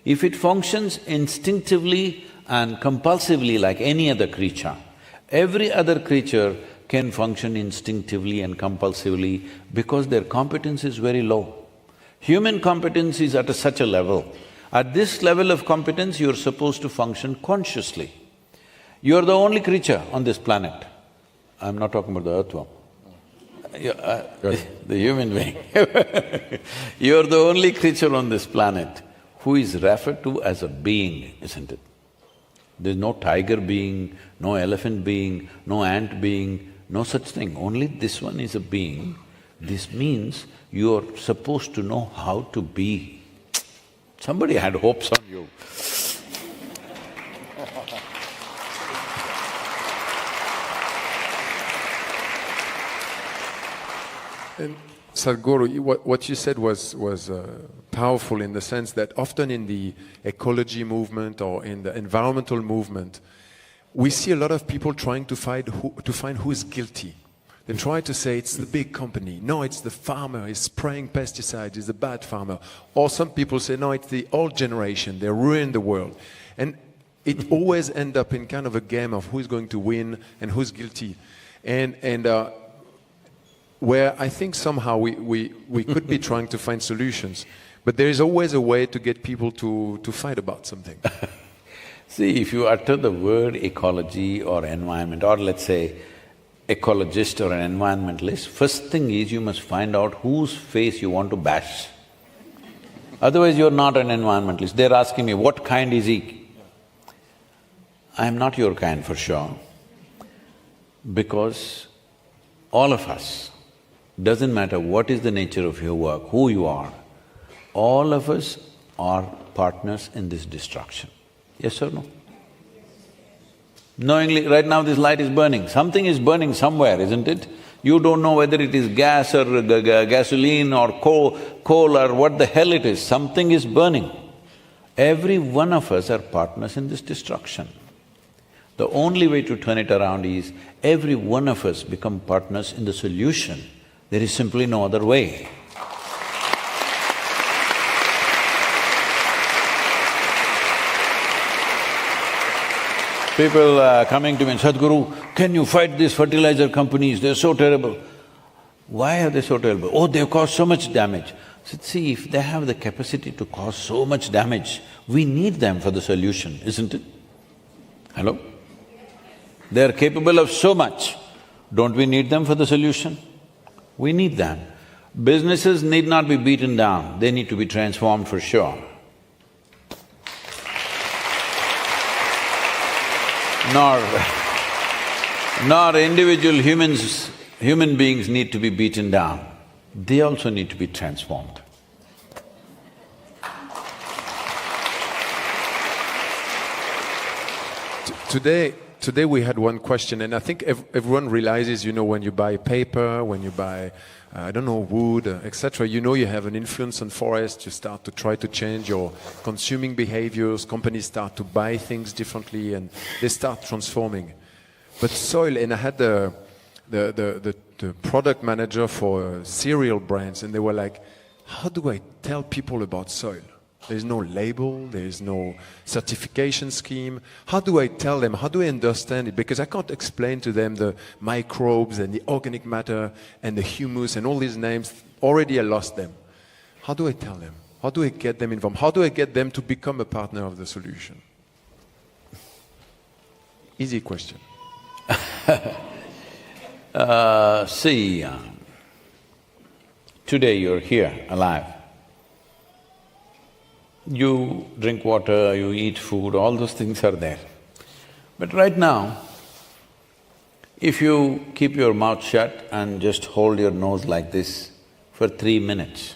If it functions instinctively and compulsively like any other creature, every other creature can function instinctively and compulsively because their competence is very low. Human competence is at such a level. At this level of competence, you're supposed to function consciously. You're the only creature on this planet. I'm not talking about the earthworm. The human being. You're the only creature on this planet who is referred to as a being, isn't it? There's no tiger being, no elephant being, no ant being, no such thing. Only this one is a being. This means you're supposed to know how to be. Somebody had hopes on you. And Sadhguru, what you said was powerful in the sense that often in the ecology movement or in the environmental movement, we see a lot of people trying to find who is guilty. They try to say it's the big company. No, it's the farmer, he's spraying pesticides, he's the bad farmer. Or some people say, no, it's the old generation, they ruined the world. And it always ends up in kind of a game of who's going to win and who's guilty. And where I think somehow we could be trying to find solutions, but there is always a way to get people to fight about something. See, if you utter the word ecology or environment, or let's say ecologist or an environmentalist, first thing is you must find out whose face you want to bash. Otherwise you're not an environmentalist. They're asking me, what kind is he? I'm not your kind for sure, because all of us, doesn't matter what is the nature of your work, who you are, all of us are partners in this destruction. Yes or no? Knowingly, right now this light is burning, something is burning somewhere, isn't it? You don't know whether it is gas or gasoline or coal or what the hell it is, something is burning. Every one of us are partners in this destruction. The only way to turn it around is every one of us become partners in the solution. There is simply no other way. People coming to me, Sadhguru, can you fight these fertilizer companies? They're so terrible. Why are they so terrible? Oh, they've caused so much damage. I said, see, if they have the capacity to cause so much damage, we need them for the solution, isn't it? Hello? They're capable of so much. Don't we need them for the solution? We need them. Businesses need not be beaten down, they need to be transformed for sure. Nor individual human beings need to be beaten down. They also need to be transformed. Today we had one question, and I think everyone realizes, when you buy paper, when you buy, wood, etc., you have an influence on forests, you start to try to change your consuming behaviors, companies start to buy things differently, and they start transforming. But soil, and I had the product manager for cereal brands, and they were like, how do I tell people about soil? There's no label, there's no certification scheme. How do I tell them? How do I understand it? Because I can't explain to them the microbes and the organic matter and the humus and all these names. Already I lost them. How do I tell them? How do I get them involved? How do I get them to become a partner of the solution? Easy question. Today you're here, alive. You drink water, you eat food, all those things are there. But right now, if you keep your mouth shut and just hold your nose like this for 3 minutes,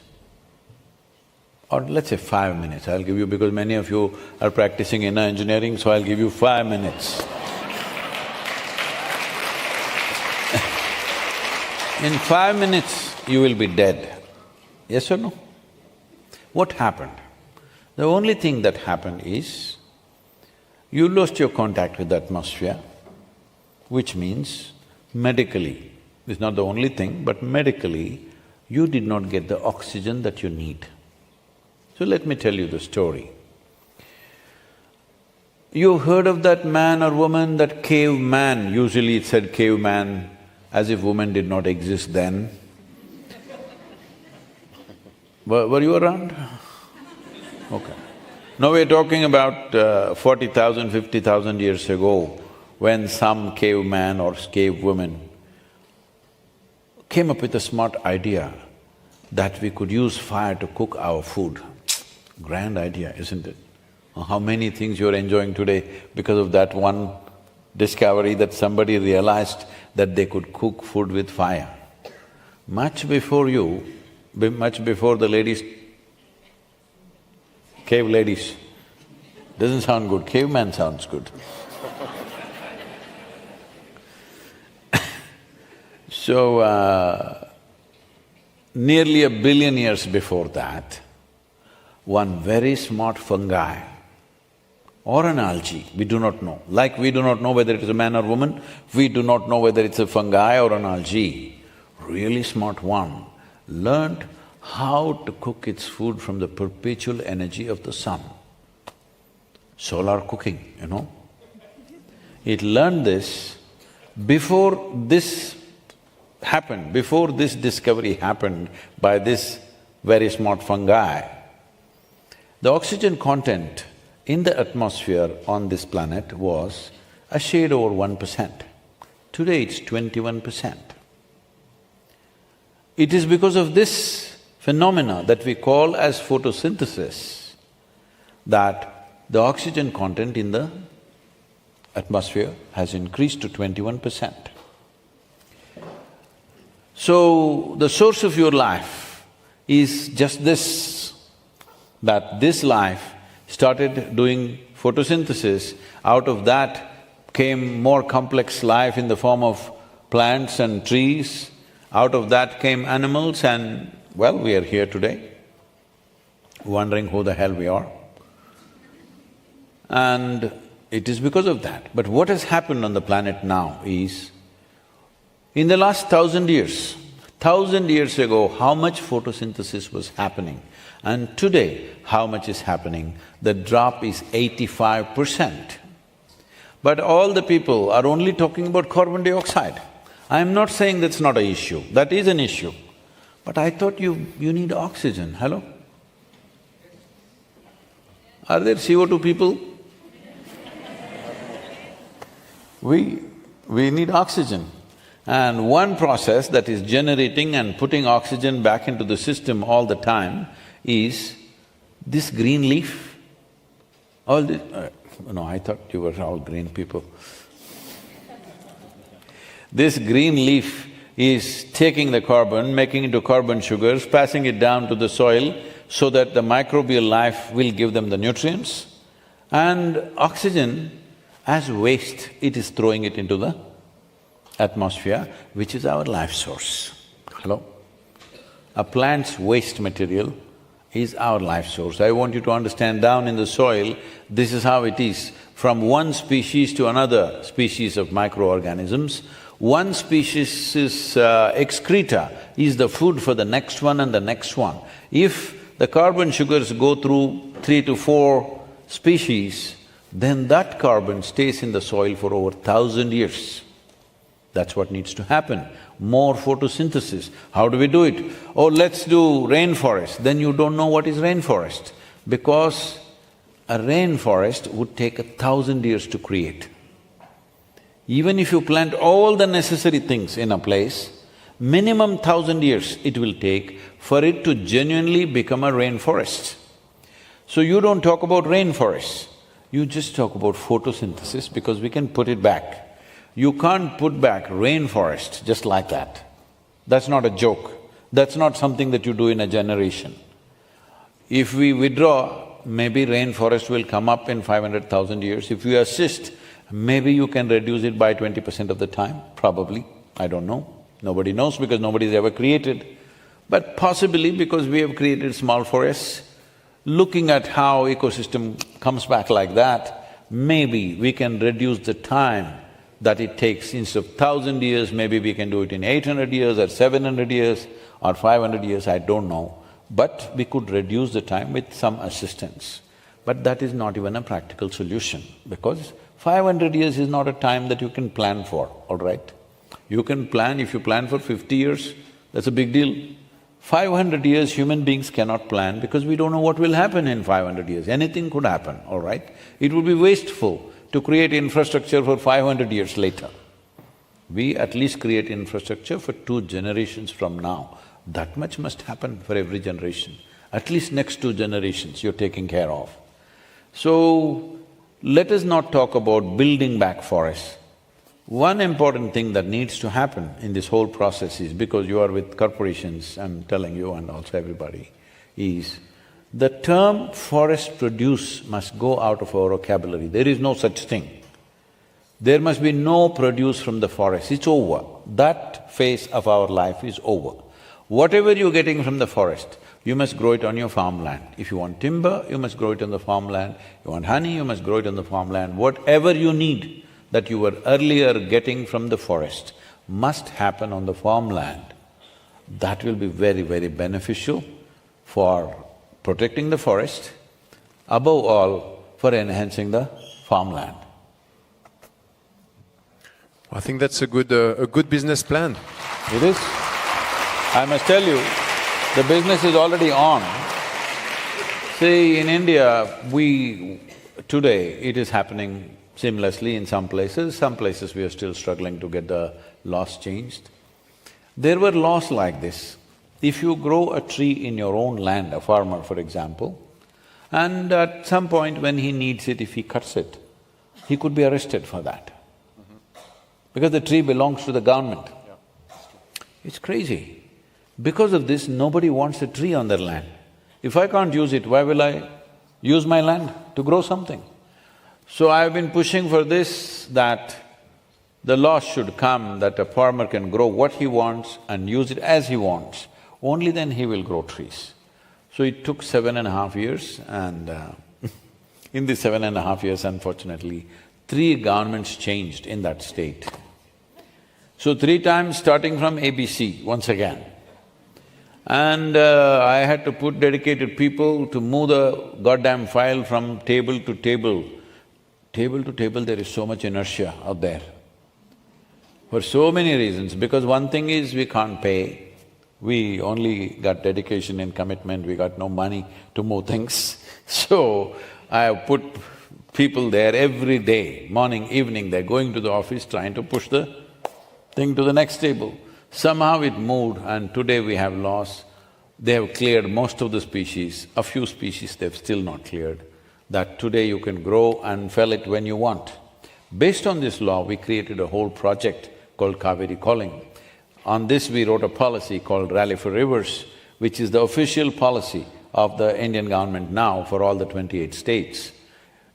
or let's say 5 minutes, I'll give you, because many of you are practicing inner engineering, so I'll give you 5 minutes. In 5 minutes, you will be dead. Yes or no? What happened? The only thing that happened is, you lost your contact with the atmosphere, which means medically It's not the only thing, but medically, you did not get the oxygen that you need. So let me tell you the story. You heard of that man or woman, that caveman, usually it said caveman, as if women did not exist then. Were you around? Okay. Now we're talking about 40,000, 50,000 years ago, when some caveman or cave woman came up with a smart idea that we could use fire to cook our food. Grand idea, isn't it? How many things you're enjoying today because of that one discovery that somebody realized that they could cook food with fire. Much before you, much before the ladies, cave ladies, doesn't sound good, caveman sounds good. So, nearly 1 billion years before that, one very smart fungi or an algae, we do not know. Like we do not know whether it is a man or woman, we do not know whether it's a fungi or an algae. Really smart one learned how to cook its food from the perpetual energy of the sun. Solar cooking, you know. It learned this before this happened, before this discovery happened by this very smart fungi. The oxygen content in the atmosphere on this planet was a shade over 1%. Today it's 21%. It is because of this phenomena that we call as photosynthesis that the oxygen content in the atmosphere has increased to 21%. So, the source of your life is just this, that this life started doing photosynthesis, out of that came more complex life in the form of plants and trees, out of that came animals and, well, we are here today, wondering who the hell we are. And it is because of that. But what has happened on the planet now is, in the last 1,000 years ago, how much photosynthesis was happening, and today, how much is happening, the drop is 85%. But all the people are only talking about carbon dioxide. I am not saying that's not an issue, that is an issue. But I thought you need oxygen, hello? Are there CO2 people? We need oxygen. And one process that is generating and putting oxygen back into the system all the time is this green leaf. All this… no, I thought you were all green people. This green leaf is taking the carbon, making it into carbon sugars, passing it down to the soil so that the microbial life will give them the nutrients, and oxygen as waste, it is throwing it into the atmosphere, which is our life source. Hello? A plant's waste material is our life source. I want you to understand, down in the soil, this is how it is. From one species to another species of microorganisms, one species' excreta is the food for the next one and the next one. If the carbon sugars go through 3 to 4 species, then that carbon stays in the soil for over 1,000 years. That's what needs to happen, more photosynthesis. How do we do it? Oh, let's do rainforest. Then you don't know what is rainforest, because a rainforest would take 1,000 years to create. Even if you plant all the necessary things in a place, minimum 1,000 years it will take for it to genuinely become a rainforest. So you don't talk about rainforests, you just talk about photosynthesis, because we can put it back. You can't put back rainforest just like that. That's not a joke. That's not something that you do in a generation. If we withdraw, maybe rainforest will come up in 500,000 years. If you assist, maybe you can reduce it by 20% of the time, probably, I don't know. Nobody knows because nobody's ever created. But possibly because we have created small forests, looking at how ecosystem comes back like that, maybe we can reduce the time that it takes, instead of 1,000 years, maybe we can do it in 800 years or 700 years or 500 years, I don't know. But we could reduce the time with some assistance. But that is not even a practical solution, because 500 years is not a time that you can plan for, all right? You can plan, if you plan for 50 years, that's a big deal. 500 years, human beings cannot plan because we don't know what will happen in 500 years. Anything could happen, all right? It would be wasteful to create infrastructure for 500 years later. We at least create infrastructure for 2 generations from now. That much must happen for every generation. At least next 2 generations you're taking care of. So, let us not talk about building back forests. One important thing that needs to happen in this whole process is, because you are with corporations, I'm telling you and also everybody, is the term forest produce must go out of our vocabulary. There is no such thing. There must be no produce from the forest, it's over. That phase of our life is over. Whatever you're getting from the forest, you must grow it on your farmland. If you want timber, you must grow it on the farmland. You want honey, you must grow it on the farmland. Whatever you need that you were earlier getting from the forest must happen on the farmland. That will be very, very beneficial for protecting the forest, above all, for enhancing the farmland. I think that's a good business plan. It is. I must tell you, the business is already on. See, in India, today it is happening seamlessly in some places we are still struggling to get the laws changed. There were laws like this. If you grow a tree in your own land, a farmer for example, and at some point when he needs it, if he cuts it, he could be arrested for that. Because the tree belongs to the government. It's crazy. Because of this, nobody wants a tree on their land. If I can't use it, why will I use my land to grow something? So I've been pushing for this, that the law should come that a farmer can grow what he wants and use it as he wants. Only then he will grow trees. So it took 7.5 years and in these 7.5 years, unfortunately, 3 governments changed in that state. So 3 times starting from ABC once again. And I had to put dedicated people to move the goddamn file from table to table. Table to table, there is so much inertia out there. For so many reasons, because one thing is we can't pay, we only got dedication and commitment, we got no money to move things. So, I have put people there every day, morning, evening, they're going to the office trying to push the thing to the next table. Somehow it moved and today we have laws. They have cleared most of the species, a few species they've still not cleared, that today you can grow and fell it when you want. Based on this law, we created a whole project called Kaveri Calling. On this we wrote a policy called Rally for Rivers, which is the official policy of the Indian government now for all the 28 states.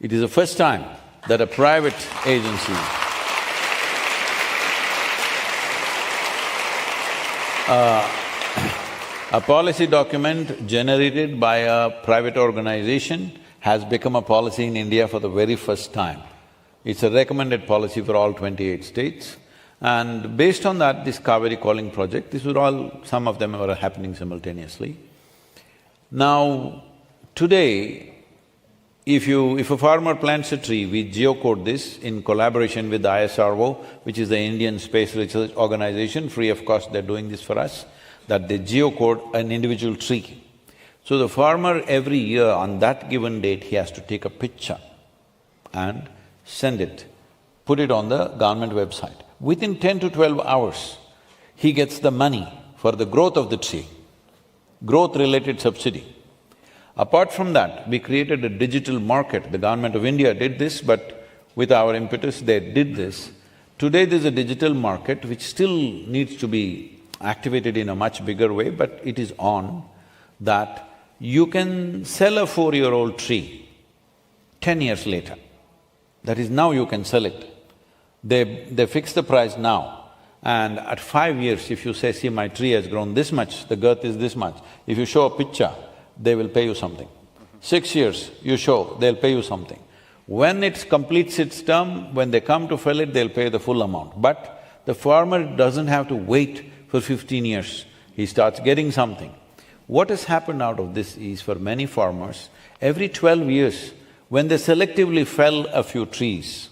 It is the first time that a private agency a policy document generated by a private organization has become a policy in India for the very first time. It's a recommended policy for all 28 states. And based on that, this Kaveri Calling project, these were all… some of them were happening simultaneously. Now, today, if a farmer plants a tree, we geocode this in collaboration with the ISRO, which is the Indian Space Research Organization, free of cost they're doing this for us, that they geocode an individual tree. So the farmer every year on that given date, he has to take a picture and send it, put it on the government website. Within 10 to 12 hours, he gets the money for the growth of the tree, growth-related subsidy. Apart from that, we created a digital market. The government of India did this, but with our impetus, they did this. Today there's a digital market which still needs to be activated in a much bigger way, but it is on, that you can sell a 4-year-old tree 10 years later. That is, now you can sell it. They fix the price now, and at 5 years, if you say, see, my tree has grown this much, the girth is this much, if you show a picture, they will pay you something. 6 years, you show, they'll pay you something. When it completes its term, when they come to fill it, they'll pay the full amount. But the farmer doesn't have to wait for 15 years, he starts getting something. What has happened out of this is, for many farmers, every 12 years, when they selectively fell a few trees,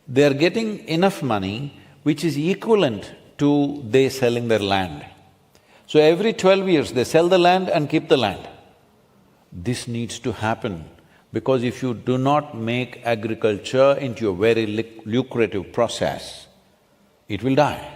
they're getting enough money which is equivalent to they selling their land. So every 12 years, they sell the land and keep the land. This needs to happen, because if you do not make agriculture into a very lucrative process, it will die.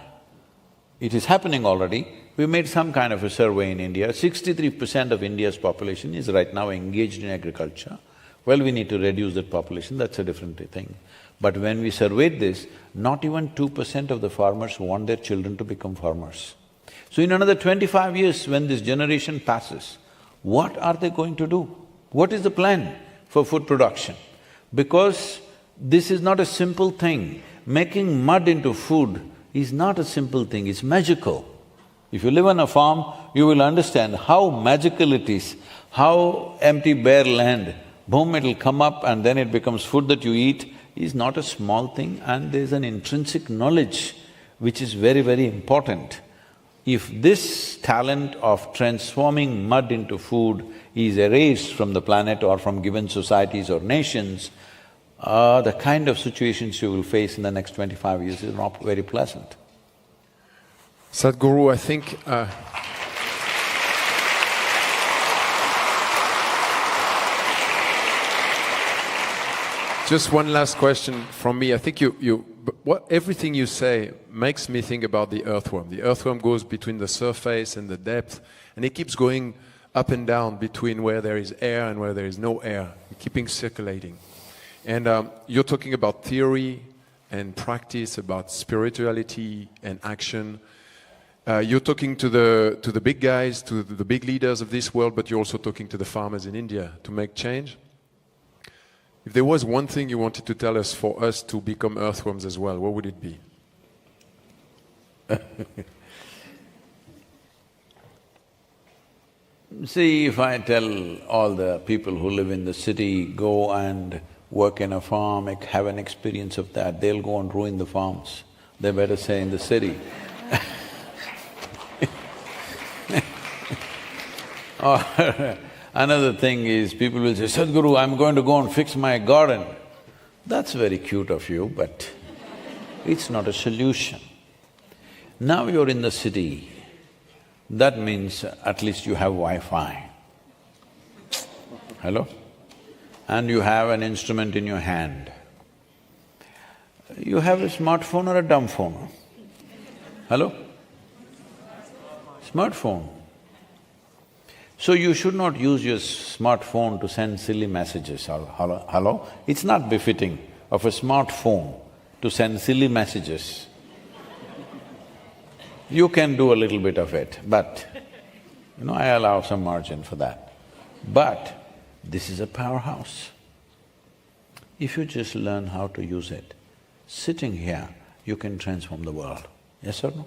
It is happening already. We made some kind of a survey in India, 63% of India's population is right now engaged in agriculture. Well, we need to reduce that population, that's a different thing. But when we surveyed this, not even 2% of the farmers want their children to become farmers. So in another 25 years, when this generation passes, what are they going to do? What is the plan for food production? Because this is not a simple thing. Making mud into food is not a simple thing, it's magical. If you live on a farm, you will understand how magical it is, how empty bare land, boom, it'll come up and then it becomes food that you eat, is not a small thing, and there's an intrinsic knowledge which is very, very important. If this talent of transforming mud into food is erased from the planet or from given societies or nations, the kind of situations you will face in the next 25 years is not very pleasant. Sadhguru, I think just one last question from me. I think everything you say makes me think about the earthworm. The earthworm goes between the surface and the depth, and it keeps going up and down between where there is air and where there is no air, keeping circulating. And you're talking about theory and practice, about spirituality and action. You're talking to the big guys, to the big leaders of this world, but you're also talking to the farmers in India to make change. If there was one thing you wanted to tell us for us to become earthworms as well, what would it be? See, if I tell all the people who live in the city, go and work in a farm, have an experience of that, they'll go and ruin the farms. They better stay in the city. Or another thing is, people will say, Sadhguru, I'm going to go and fix my garden. That's very cute of you, but it's not a solution. Now you're in the city, that means at least you have Wi-Fi. Hello? And you have an instrument in your hand. You have a smartphone or a dumb phone? Hello? Smartphone. So you should not use your smartphone to send silly messages. Hello? It's not befitting of a smartphone to send silly messages. You can do a little bit of it, but I allow some margin for that. But this is a powerhouse. If you just learn how to use it, sitting here, you can transform the world. Yes or no?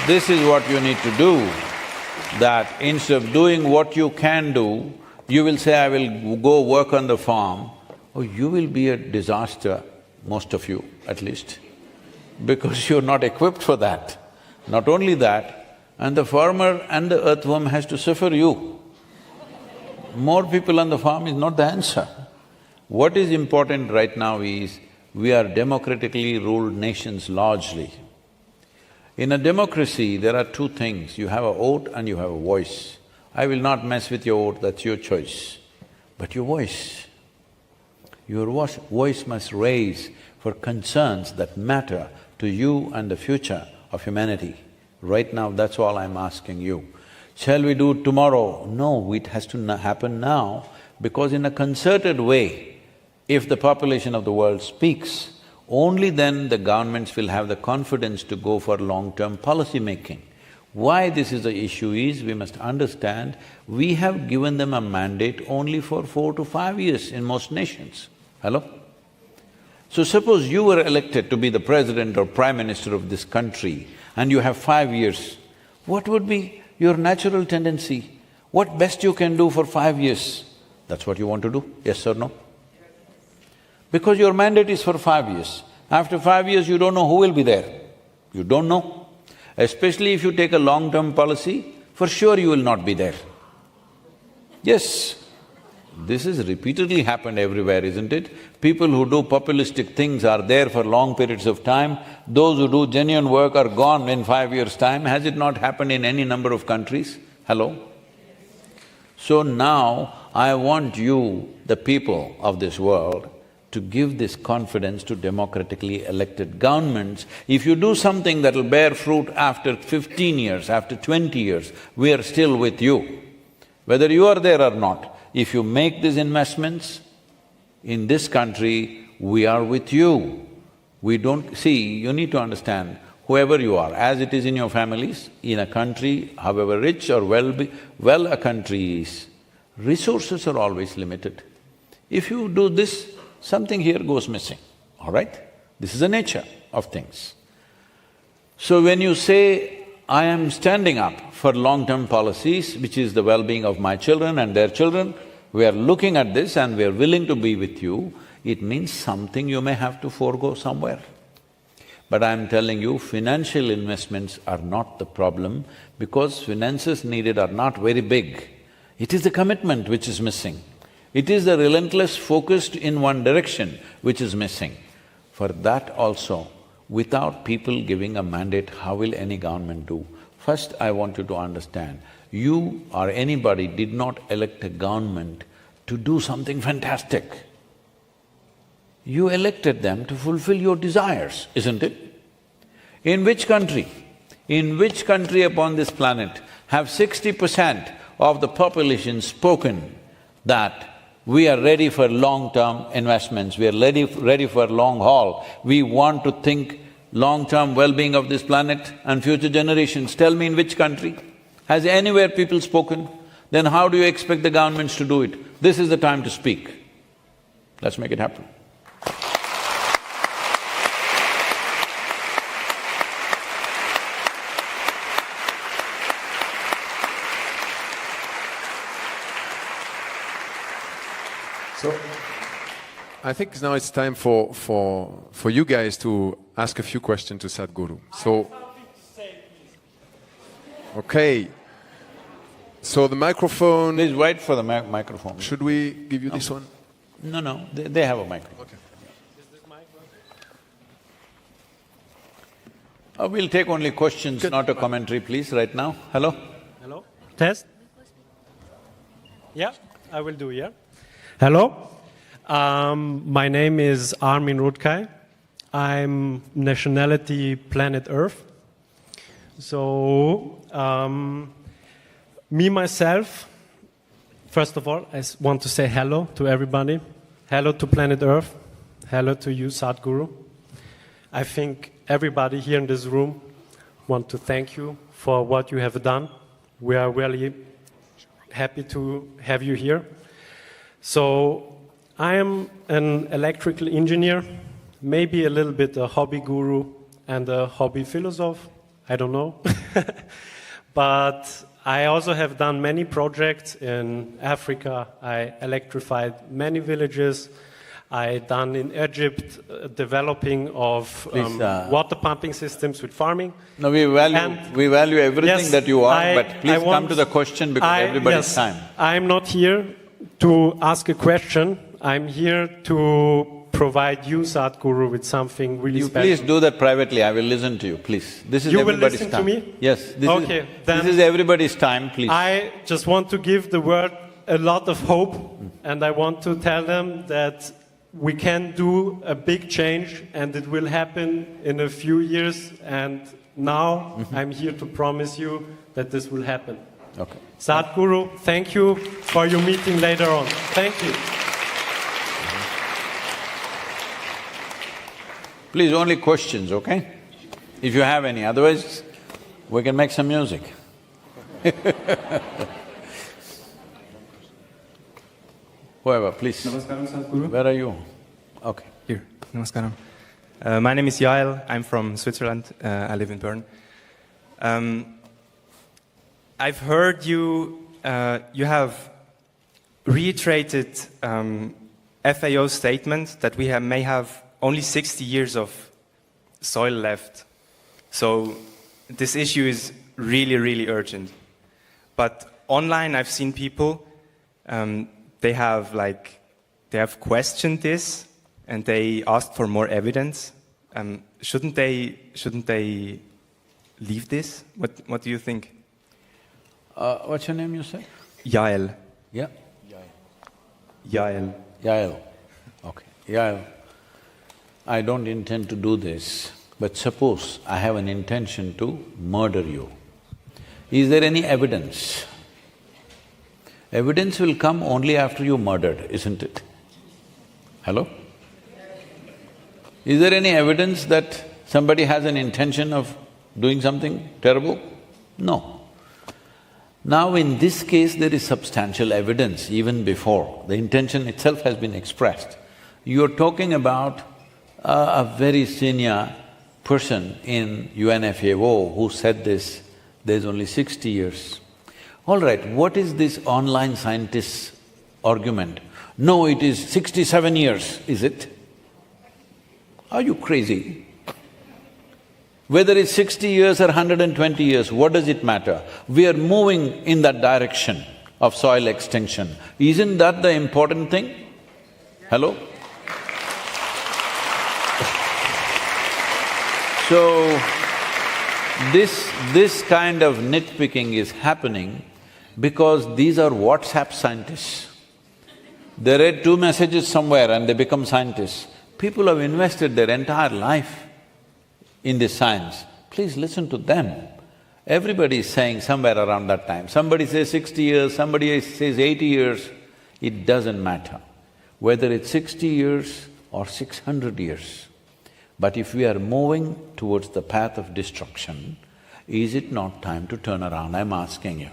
This is what you need to do, that instead of doing what you can do, you will say, I will go work on the farm. Oh, you will be a disaster, most of you at least, because you're not equipped for that. Not only that, and the farmer and the earthworm has to suffer you. More people on the farm is not the answer. What is important right now is, we are democratically ruled nations largely. In a democracy, there are two things, you have a vote and you have a voice. I will not mess with your vote, that's your choice. But your voice must raise for concerns that matter to you and the future of humanity. Right now, that's all I'm asking you. Shall we do it tomorrow? No, it has to happen now, because in a concerted way, if the population of the world speaks, only then the governments will have the confidence to go for long-term policy making. Why this is the issue is, we must understand, we have given them a mandate only for 4 to 5 years in most nations. Hello? So suppose you were elected to be the president or prime minister of this country and you have 5 years, what would be your natural tendency, what best you can do for 5 years, that's what you want to do, yes or no? Because your mandate is for 5 years. After 5 years, you don't know who will be there. You don't know. Especially if you take a long-term policy, for sure you will not be there. Yes, this has repeatedly happened everywhere, isn't it? People who do populistic things are there for long periods of time. Those who do genuine work are gone in 5 years' time. Has it not happened in any number of countries? Hello? So now, I want you, the people of this world, to give this confidence to democratically elected governments. If you do something that'll bear fruit after 15 years, after 20 years, we are still with you. Whether you are there or not, if you make these investments in this country, we are with you. We don't… See, you need to understand, whoever you are, as it is in your families, in a country, however rich or well a country is, resources are always limited. If you do this, something here goes missing, all right? This is the nature of things. So when you say, I am standing up for long-term policies, which is the well-being of my children and their children, we are looking at this and we are willing to be with you, it means something you may have to forego somewhere. But I'm telling you, financial investments are not the problem because finances needed are not very big. It is the commitment which is missing. It is the relentless focused in one direction which is missing. For that also, without people giving a mandate, how will any government do? First, I want you to understand, you or anybody did not elect a government to do something fantastic. You elected them to fulfill your desires, isn't it? In which country upon this planet have 60% of the population spoken that we are ready for long-term investments, we are ready for long haul, we want to think long-term well-being of this planet and future generations? Tell me in which country? Has anywhere people spoken? Then how do you expect the governments to do it? This is the time to speak. Let's make it happen. So, I think now it's time for you guys to ask a few questions to Sadhguru. So, okay. So the microphone… Please wait for the microphone. Should we give you this one? No, they have a microphone. Okay. Is this mic working? We'll take only questions, not a commentary, please, right now. Hello? Hello? Test? Yeah, I will do, yeah. Hello, my name is Armin Rutkai. I'm nationality Planet Earth. So, me myself, first of all, I want to say hello to everybody. Hello to Planet Earth. Hello to you, Sadhguru. I think everybody here in this room want to thank you for what you have done. We are really happy to have you here. So, I am an electrical engineer, maybe a little bit a hobby guru and a hobby philosopher, I don't know. But I also have done many projects in Africa. I electrified many villages. I done in Egypt developing of water pumping systems with farming. No, we value everything yes, that you are, but please come to the question because everybody's time. I'm not here to ask a question. I'm here to provide you, Sadhguru, with something really special. Please do that privately, I will listen to you, please. This is everybody's time. You will listen to me? Yes, this is everybody's time, please. I just want to give the world a lot of hope, and I want to tell them that we can do a big change, and it will happen in a few years, and now I'm here to promise you that this will happen. Okay. Sadhguru, thank you for your meeting later on. Thank you. Please, only questions, okay? If you have any, otherwise we can make some music. Whoever, please. Namaskaram, Sadhguru. Where are you? Okay. Here. Namaskaram. My name is Yael. I'm from Switzerland. I live in Bern. I've heard you have reiterated FAO statement that we may have only 60 years of soil left. So this issue is really, really urgent. But online, I've seen people, they have questioned this and they asked for more evidence. Shouldn't they leave this? What do you think? What's your name, you said? Yael. Yeah? Yael. Yael. Okay. Yael, I don't intend to do this, but suppose I have an intention to murder you. Is there any evidence? Evidence will come only after you murdered, isn't it? Hello? Is there any evidence that somebody has an intention of doing something terrible? No. Now in this case, there is substantial evidence even before the intention itself has been expressed. You're talking about a very senior person in UNFAO who said this, there's only 60 years. All right, what is this online scientist's argument? No, it is 67 years, is it? Are you crazy? Whether it's 60 years or 120 years, what does it matter? We are moving in that direction of soil extinction. Isn't that the important thing? Hello? So, this kind of nitpicking is happening because these are WhatsApp scientists. They read 2 messages somewhere and they become scientists. People have invested their entire life in this science. Please listen to them. Everybody is saying somewhere around that time. Somebody says 60 years, somebody says 80 years. It doesn't matter whether it's 60 years or 600 years. But if we are moving towards the path of destruction, is it not time to turn around? I'm asking you.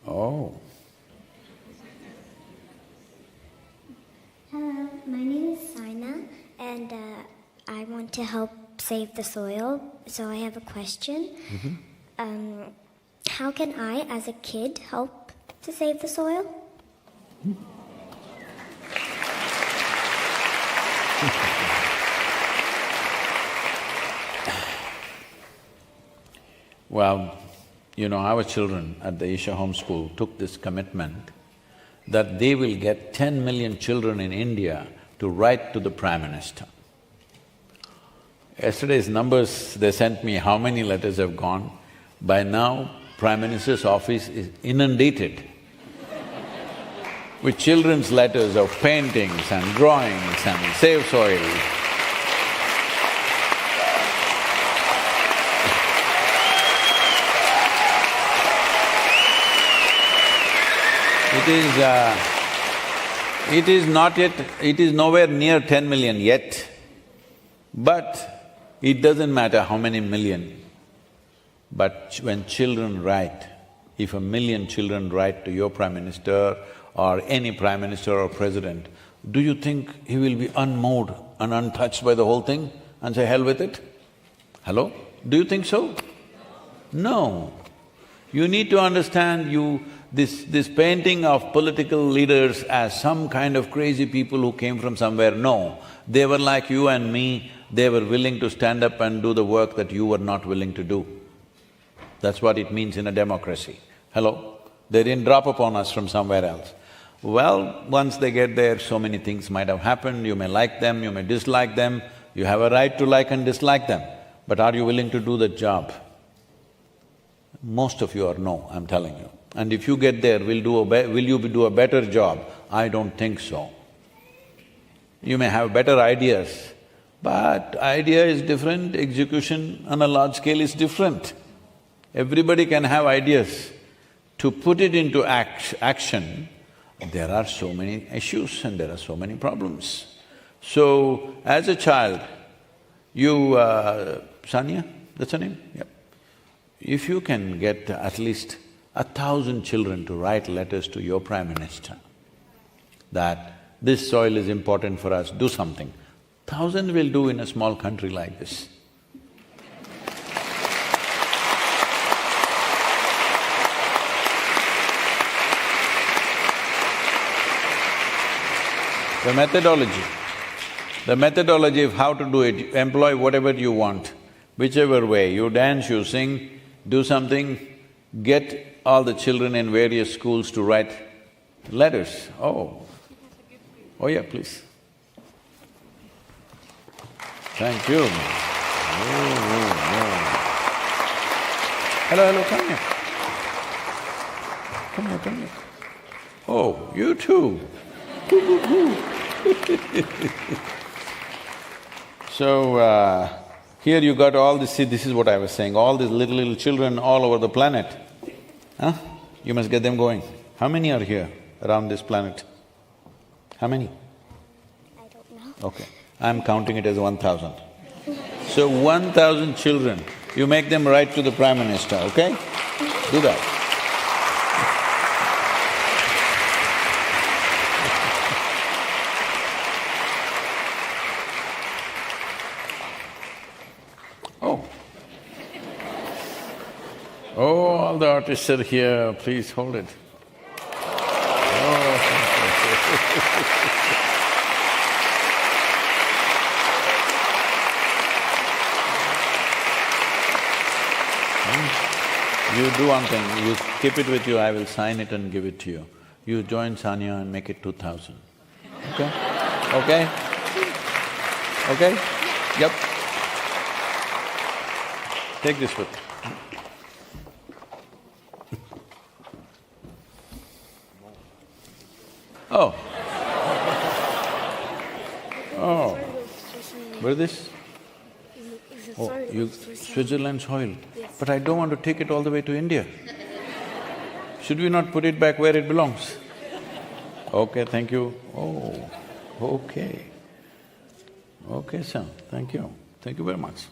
Oh. Hello, my name is Sina, and I want to help save the soil, so I have a question. How can I, as a kid, help to save the soil? Well, you know, our children at the Isha Home School took this commitment that they will get 10 million children in India to write to the Prime Minister. Yesterday's numbers they sent me, how many letters have gone? By now, Prime Minister's office is inundated with children's letters of paintings and drawings and save soil. It is nowhere near 10 million yet, but it doesn't matter how many million. But when children write, if 1 million children write to your Prime Minister or any Prime Minister or President, do you think he will be unmoved and untouched by the whole thing and say, hell with it? Hello? Do you think so? No. You need to understand this painting of political leaders as some kind of crazy people who came from somewhere, no. They were like you and me, they were willing to stand up and do the work that you were not willing to do. That's what it means in a democracy. Hello? They didn't drop upon us from somewhere else. Well, once they get there, so many things might have happened, you may like them, you may dislike them, you have a right to like and dislike them, but are you willing to do the job? Most of you are no, I'm telling you. And if you get there, will you do a better job? I don't think so. You may have better ideas, but idea is different, execution on a large scale is different. Everybody can have ideas. To put it into action, there are so many issues and there are so many problems. So, as a child, you… Sania, that's her name? Yep. If you can get at least 1,000 children to write letters to your Prime Minister that this soil is important for us, do something. 1,000 will do in a small country like this. The methodology of how to do it, you employ whatever you want, whichever way, you dance, you sing, do something, get all the children in various schools to write letters. Oh yeah, please. Thank you. Hello, come here. Come here. Oh, you too. So, here you got all this, see, this is what I was saying, all these little children all over the planet. Huh? You must get them going. How many are here around this planet? How many? I don't know. Okay, I'm counting it as 1,000. So 1,000 children, you make them write to the Prime Minister, okay? Do that. Oh, all the artists are here, please hold it. You do one thing, you keep it with you, I will sign it and give it to you. You join Sanya and make it 2,000. Okay? Okay? Okay? Yep. Take this with you. Oh. Oh. Where is this? Oh, Switzerland soil. Yes. But I don't want to take it all the way to India. Should we not put it back where it belongs? Okay, thank you. Oh, okay. Okay, sir, thank you. Thank you very much.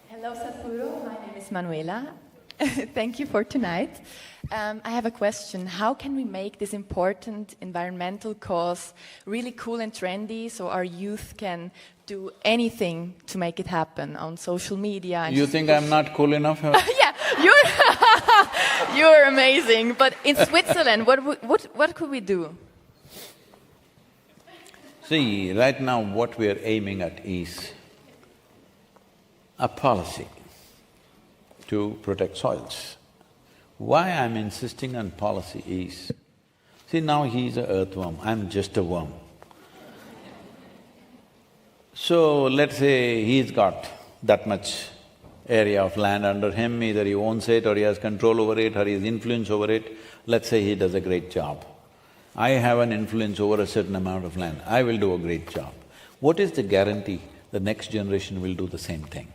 Hello, Sadhguru. My name is Manuela. Thank you for tonight. I have a question. How can we make this important environmental cause really cool and trendy so our youth can do anything to make it happen on social media? And You think I'm not cool enough? Yeah, you're amazing. But in Switzerland, what could we do? See, right now what we are aiming at is a policy to protect soils. Why I'm insisting on policy is, see now he's an earthworm, I'm just a worm. So let's say he's got that much area of land under him, either he owns it or he has control over it or he has influence over it. Let's say he does a great job. I have an influence over a certain amount of land, I will do a great job. What is the guarantee the next generation will do the same thing?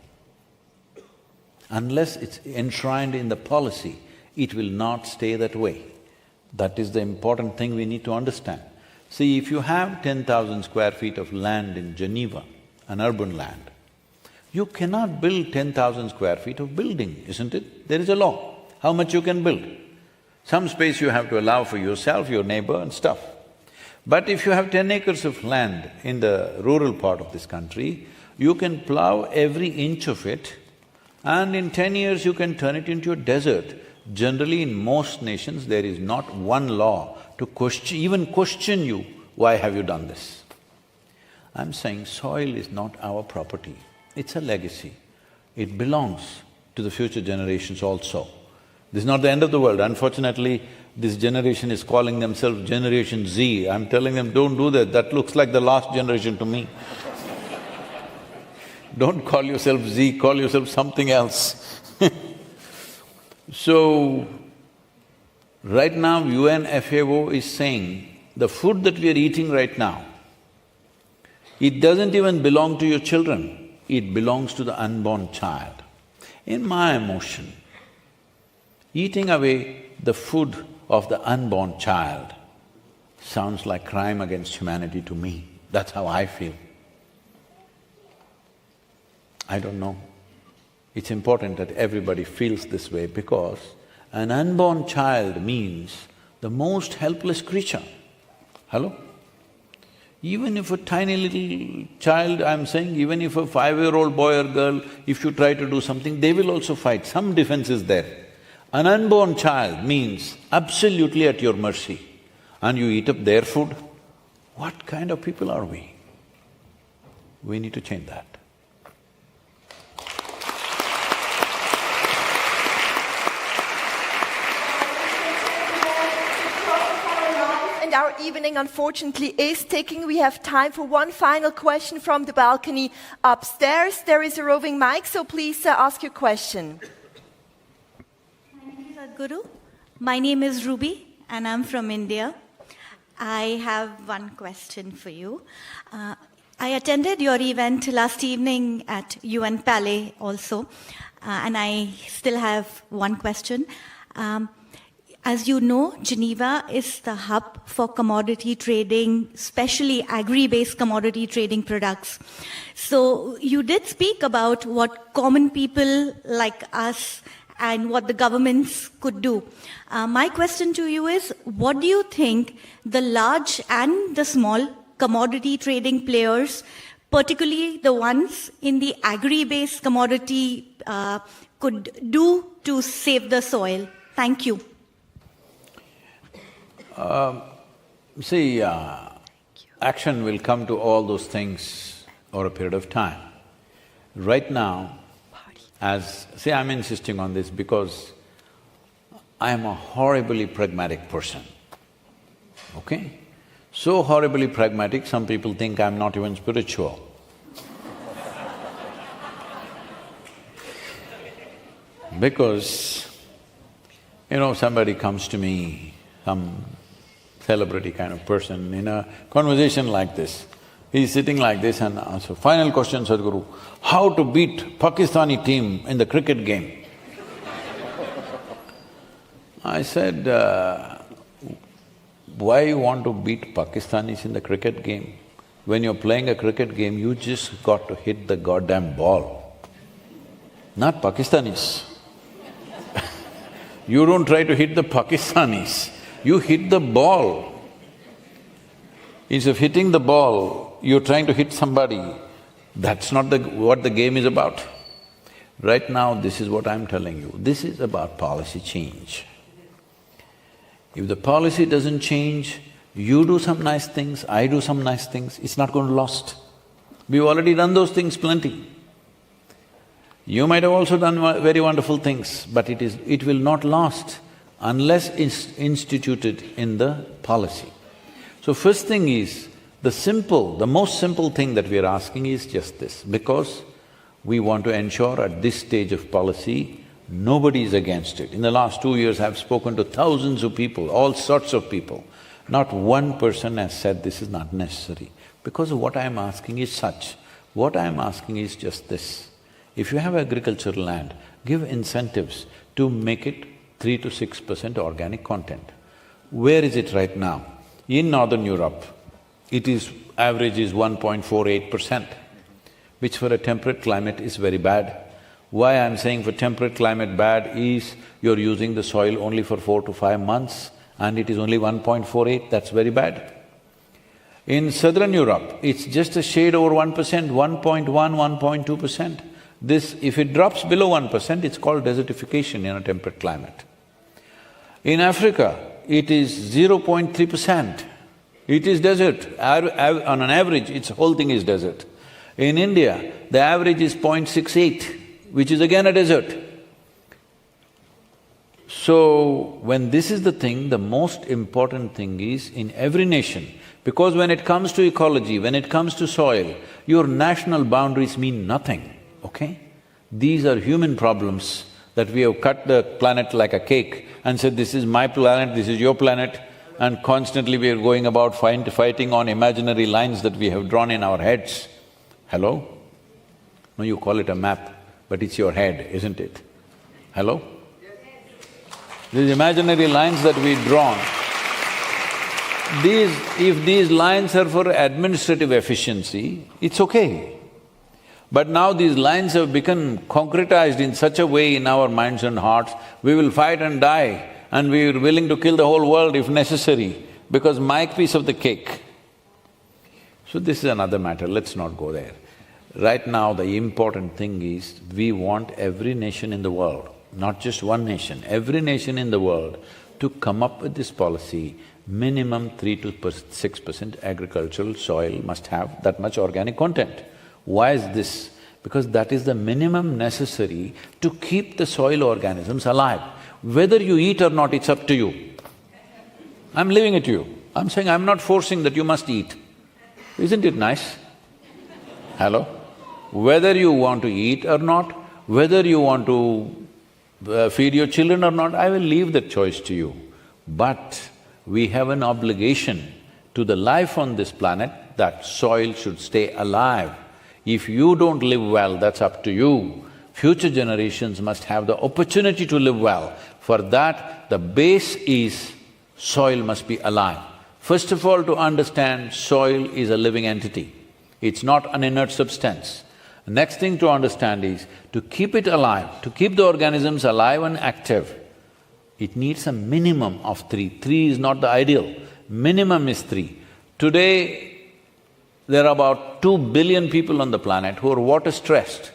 Unless it's enshrined in the policy, it will not stay that way. That is the important thing we need to understand. See, if you have 10,000 square feet of land in Geneva, an urban land, you cannot build 10,000 square feet of building, isn't it? There is a law, how much you can build. Some space you have to allow for yourself, your neighbor and stuff. But if you have 10 acres of land in the rural part of this country, you can plow every inch of it and in 10 years you can turn it into a desert. Generally in most nations, there is not one law to even question you, why have you done this? I'm saying soil is not our property, it's a legacy. It belongs to the future generations also. This is not the end of the world. Unfortunately, this generation is calling themselves Generation Z. I'm telling them, don't do that, that looks like the last generation to me. Don't call yourself Z, call yourself something else. So, right now UNFAO is saying, the food that we are eating right now, it doesn't even belong to your children, it belongs to the unborn child. In my emotion, eating away the food of the unborn child sounds like crime against humanity to me. That's how I feel. I don't know. It's important that everybody feels this way because an unborn child means the most helpless creature. Hello? Even if a tiny little child, I'm saying, even if a 5-year-old boy or girl, if you try to do something, they will also fight. Some defense is there. An unborn child means absolutely at your mercy, and you eat up their food. What kind of people are we? We need to change that. And our evening, unfortunately, is ticking. We have time for one final question from the balcony upstairs. There is a roving mic, so please ask your question. Thank you, Sadhguru. My name is Ruby, and I'm from India. I have one question for you. I attended your event last evening at UN Palais also, and I still have one question. As you know, Geneva is the hub for commodity trading, especially agri-based commodity trading products. So you did speak about what common people like us and what the governments could do. My question to you is, what do you think the large and the small commodity trading players, particularly the ones in the agri-based commodity, could do to save the soil? Thank you. Action will come to all those things over a period of time. Right now, I'm insisting on this because I am a horribly pragmatic person, okay? So horribly pragmatic, some people think I'm not even spiritual. Because, somebody comes to me, some celebrity kind of person, in a conversation like this, he's sitting like this and so final question, Sadhguru, how to beat Pakistani team in the cricket game? I said, why you want to beat Pakistanis in the cricket game? When you're playing a cricket game, you just got to hit the goddamn ball, not Pakistanis. You don't try to hit the Pakistanis, you hit the ball. Instead of hitting the ball, you're trying to hit somebody. That's not what the game is about. Right now, this is what I'm telling you. This is about policy change. If the policy doesn't change, you do some nice things, I do some nice things, it's not going to last. We've already done those things plenty. You might have also done very wonderful things, but it will not last unless it's instituted in the policy. So first thing is, the most simple thing that we are asking is just this, because we want to ensure at this stage of policy, nobody is against it. In the last 2 years, I've spoken to thousands of people, all sorts of people. Not one person has said this is not necessary, because what I'm asking is such. What I'm asking is just this. If you have agricultural land, give incentives to make it 3 to 6% organic content. Where is it right now? In Northern Europe, average is 1.48%, which for a temperate climate is very bad. Why I'm saying for temperate climate bad is you're using the soil only for 4 to 5 months and it is only 1.48, that's very bad. In Southern Europe, it's just a shade over 1%, 1.1, 1.2%. This, if it drops below 1%, it's called desertification in a temperate climate. In Africa, it is 0.3%. It is desert. On an average, its whole thing is desert. In India, the average is 0.68, which is again a desert. So, when this is the thing, the most important thing is in every nation, because when it comes to ecology, when it comes to soil, your national boundaries mean nothing, okay? These are human problems that we have cut the planet like a cake and said, this is my planet, this is your planet, and constantly we are going about fighting on imaginary lines that we have drawn in our heads. Hello? No, you call it a map, but it's your head, isn't it? Hello? These imaginary lines that we've drawn, if these lines are for administrative efficiency, it's okay. But now these lines have become concretized in such a way in our minds and hearts, we will fight and die and we are willing to kill the whole world if necessary, because my piece of the cake. So this is another matter, let's not go there. Right now, the important thing is, we want every nation in the world, not just one nation, every nation in the world to come up with this policy, minimum 3 to 6% agricultural soil must have that much organic content. Why is this? Because that is the minimum necessary to keep the soil organisms alive. Whether you eat or not, it's up to you. I'm leaving it to you. I'm saying I'm not forcing that you must eat. Isn't it nice? Hello? Whether you want to eat or not, whether you want to feed your children or not, I will leave that choice to you. But we have an obligation to the life on this planet that soil should stay alive. If you don't live well, that's up to you. Future generations must have the opportunity to live well. For that, the base is soil must be alive. First of all, to understand soil is a living entity. It's not an inert substance. Next thing to understand is, to keep it alive, to keep the organisms alive and active, it needs a minimum of 3. 3 is not the ideal, minimum is 3. Today, there are about 2 billion people on the planet who are water-stressed.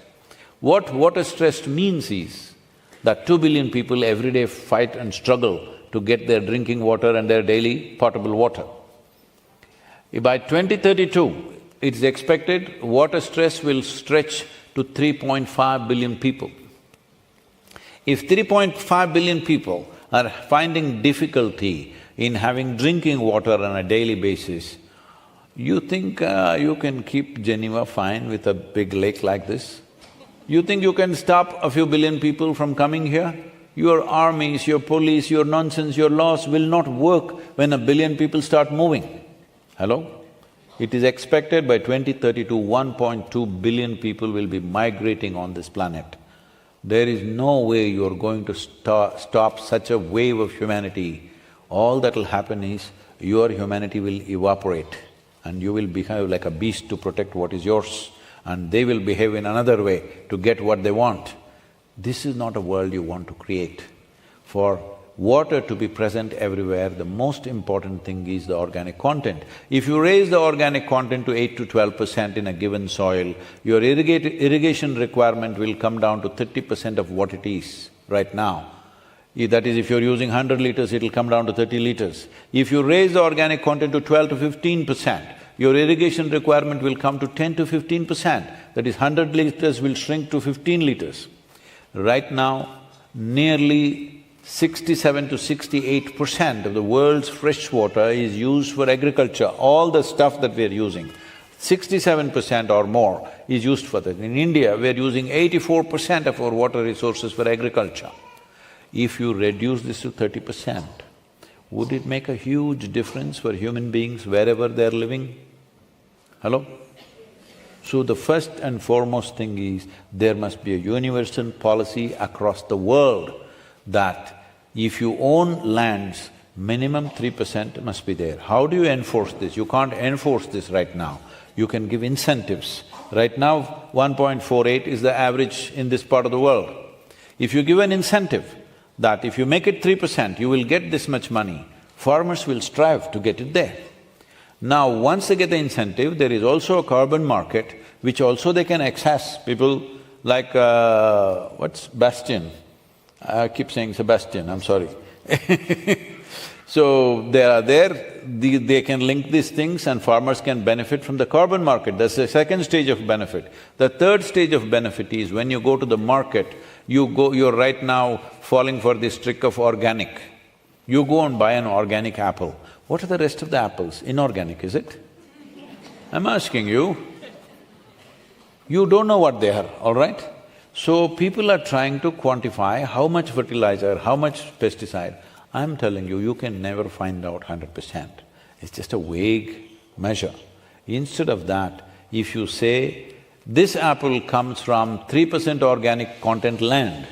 What water-stressed means is that 2 billion people every day fight and struggle to get their drinking water and their daily potable water. By 2032, it's expected water stress will stretch to 3.5 billion people. If 3.5 billion people are finding difficulty in having drinking water on a daily basis, you think you can keep Geneva fine with a big lake like this? You think you can stop a few billion people from coming here? Your armies, your police, your nonsense, your laws will not work when 1 billion people start moving. Hello? It is expected by 2032, 1.2 billion people will be migrating on this planet. There is no way you're going to stop such a wave of humanity. All that will happen is, your humanity will evaporate and you will behave like a beast to protect what is yours, and they will behave in another way to get what they want. This is not a world you want to create. For water to be present everywhere, the most important thing is the organic content. If you raise the organic content to 8 to 12% in a given soil, your irrigation requirement will come down to 30% of what it is right now. That is, if you're using 100 liters, it'll come down to 30 liters. If you raise the organic content to 12 to 15%, your irrigation requirement will come to 10 to 15%. That is, 100 liters will shrink to 15 liters. Right now, nearly 67 to 68% of the world's fresh water is used for agriculture. All the stuff that we're using, 67% or more is used for that. In India, we're using 84% of our water resources for agriculture. If you reduce this to 30%, would it make a huge difference for human beings wherever they're living? Hello? So the first and foremost thing is, there must be a universal policy across the world that if you own lands, minimum 3% must be there. How do you enforce this? You can't enforce this right now. You can give incentives. Right now, 1.48 is the average in this part of the world. If you give an incentive that if you make it 3%, you will get this much money, farmers will strive to get it there. Now, once they get the incentive, there is also a carbon market which also they can access. People like… what's Bastian? I keep saying Sebastian, I'm sorry. So, they are there, they can link these things and farmers can benefit from the carbon market. That's the second stage of benefit. The third stage of benefit is when you go to the market, you're right now falling for this trick of organic. You go and buy an organic apple. What are the rest of the apples? Inorganic, is it? I'm asking you. You don't know what they are, all right? So people are trying to quantify how much fertilizer, how much pesticide. I'm telling you, you can never find out 100%. It's just a vague measure. Instead of that, if you say, this apple comes from 3% organic content land,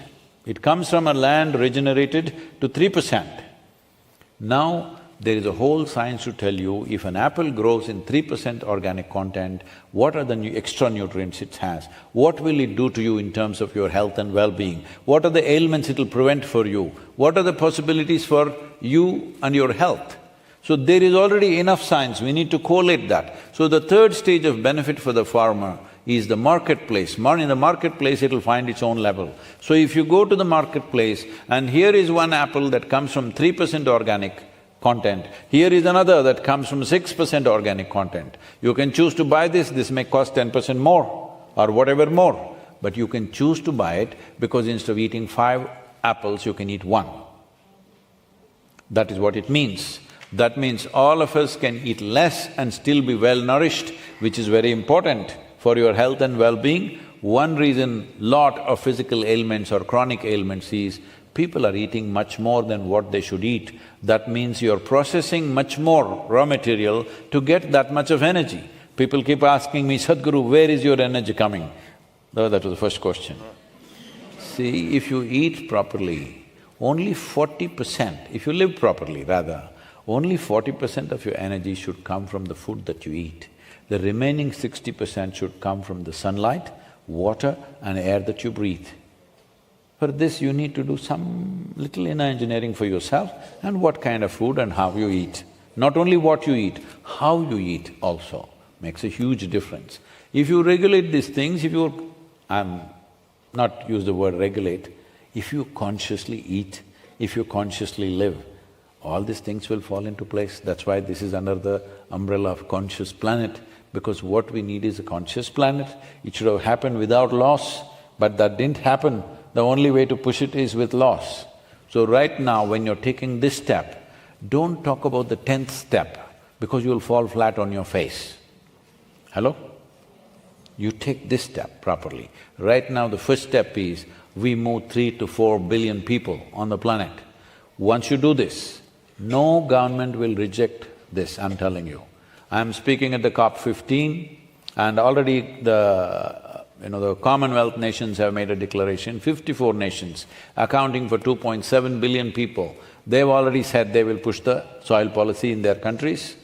it comes from a land regenerated to 3%. Now, there is a whole science to tell you if an apple grows in 3% organic content, what are the extra nutrients it has? What will it do to you in terms of your health and well-being? What are the ailments it'll prevent for you? What are the possibilities for you and your health? So there is already enough science, we need to collate that. So the third stage of benefit for the farmer is the marketplace. In the marketplace, it'll find its own level. So if you go to the marketplace and here is one apple that comes from 3% organic content, here is another that comes from 6% organic content. You can choose to buy this may cost 10% more or whatever more, but you can choose to buy it because instead of eating 5 apples, you can eat 1. That is what it means. That means all of us can eat less and still be well nourished, which is very important for your health and well-being. One reason lot of physical ailments or chronic ailments is people are eating much more than what they should eat. That means you're processing much more raw material to get that much of energy. People keep asking me, Sadhguru, where is your energy coming? Oh, that was the first question. See, if you eat properly, only 40%, if you live properly rather, only 40% of your energy should come from the food that you eat. The remaining 60% should come from the sunlight, water and air that you breathe. For this, you need to do some little inner engineering for yourself and what kind of food and how you eat. Not only what you eat, how you eat also makes a huge difference. If you regulate these things, I'm not use the word regulate, if you consciously eat, if you consciously live, all these things will fall into place. That's why this is under the umbrella of conscious planet, because what we need is a conscious planet. It should have happened without loss, but that didn't happen. The only way to push it is with loss. So right now, when you're taking this step, don't talk about the 10th step, because you'll fall flat on your face. Hello? You take this step properly. Right now, the first step is, we move 3 to 4 billion people on the planet. Once you do this, no government will reject this, I'm telling you. I'm speaking at the COP15 and already the Commonwealth nations have made a declaration, 54 nations accounting for 2.7 billion people, they've already said they will push the soil policy in their countries.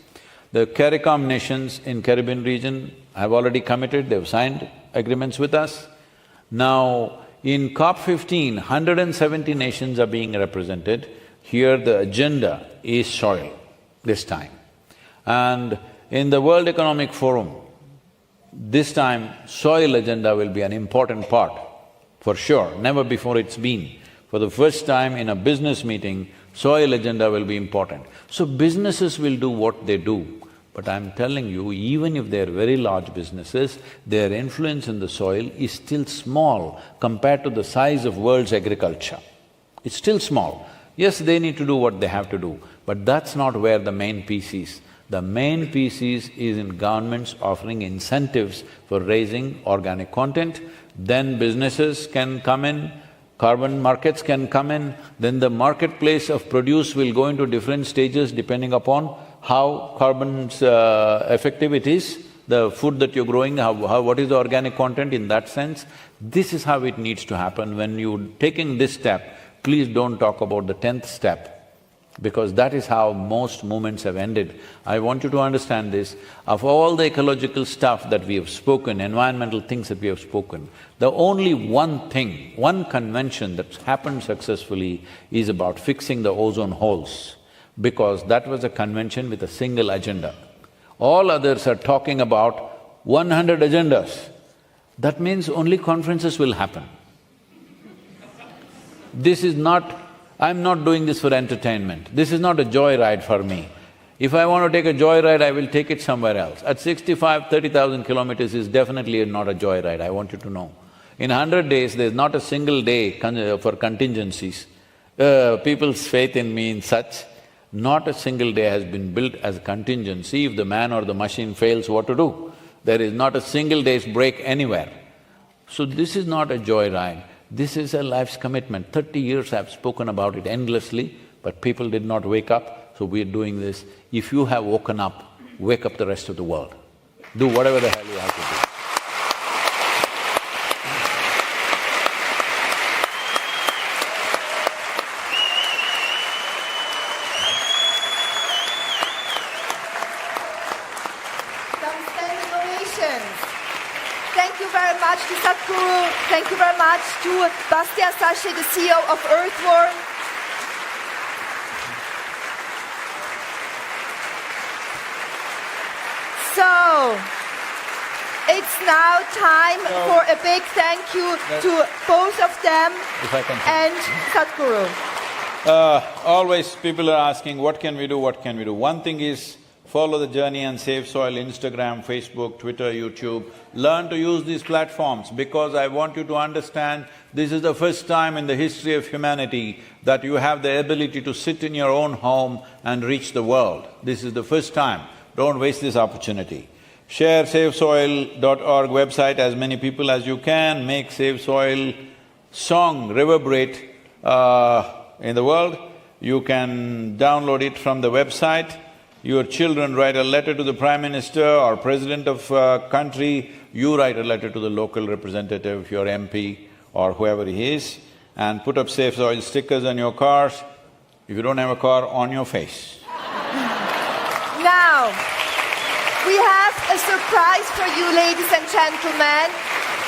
The CARICOM nations in Caribbean region have already committed, they've signed agreements with us. Now, in COP15, 170 nations are being represented. Here the agenda is soil this time. And in the World Economic Forum, this time soil agenda will be an important part, for sure, never before it's been. For the first time in a business meeting, soil agenda will be important. So businesses will do what they do, but I'm telling you, even if they're very large businesses, their influence in the soil is still small compared to the size of world's agriculture. It's still small. Yes, they need to do what they have to do, but that's not where the main piece is. The main piece is in governments offering incentives for raising organic content, then businesses can come in, carbon markets can come in, then the marketplace of produce will go into different stages depending upon how carbon's effective it is, the food that you're growing, what is the organic content in that sense. This is how it needs to happen. When you're taking this step, please don't talk about the 10th step, because that is how most movements have ended. I want you to understand this, of all the ecological stuff that we have spoken, environmental things that we have spoken, the only one thing, one convention that's happened successfully is about fixing the ozone holes, because that was a convention with a single agenda. All others are talking about 100 agendas. That means only conferences will happen. This is not… I'm not doing this for entertainment. This is not a joyride for me. If I want to take a joyride, I will take it somewhere else. At 30,000 kilometers is definitely not a joyride, I want you to know. In 100 days, there's not a single day for contingencies. People's faith in me in such, not a single day has been built as a contingency. If the man or the machine fails, what to do? There is not a single day's break anywhere. So this is not a joyride. This is a life's commitment. 30 years I've spoken about it endlessly, but people did not wake up, so we're doing this. If you have woken up, wake up the rest of the world. Do whatever the hell you have to do. Thank you very much to Bastian Sachet, the CEO of Earthworm. So, it's now time for a big thank you to both of them If I can. and Sadhguru. Always people are asking, what can we do, what can we do? One thing is, follow the journey and Save Soil, Instagram, Facebook, Twitter, YouTube. Learn to use these platforms because I want you to understand this is the first time in the history of humanity that you have the ability to sit in your own home and reach the world. This is the first time. Don't waste this opportunity. Share SaveSoil.org website as many people as you can, make Save Soil song reverberate in the world. You can download it from the website. Your children write a letter to the Prime Minister or President of country, you write a letter to the local representative, your MP or whoever he is, and put up Save Soil stickers on your cars. If you don't have a car, on your face. Now, we have a surprise for you, ladies and gentlemen.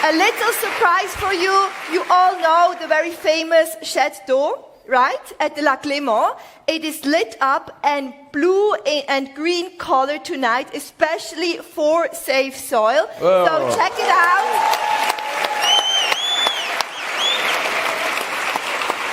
A little surprise for you. You all know the very famous Chateau, right, at the Lac Léman. It is lit up and blue and green color tonight, especially for Save Soil. Whoa. So check it out.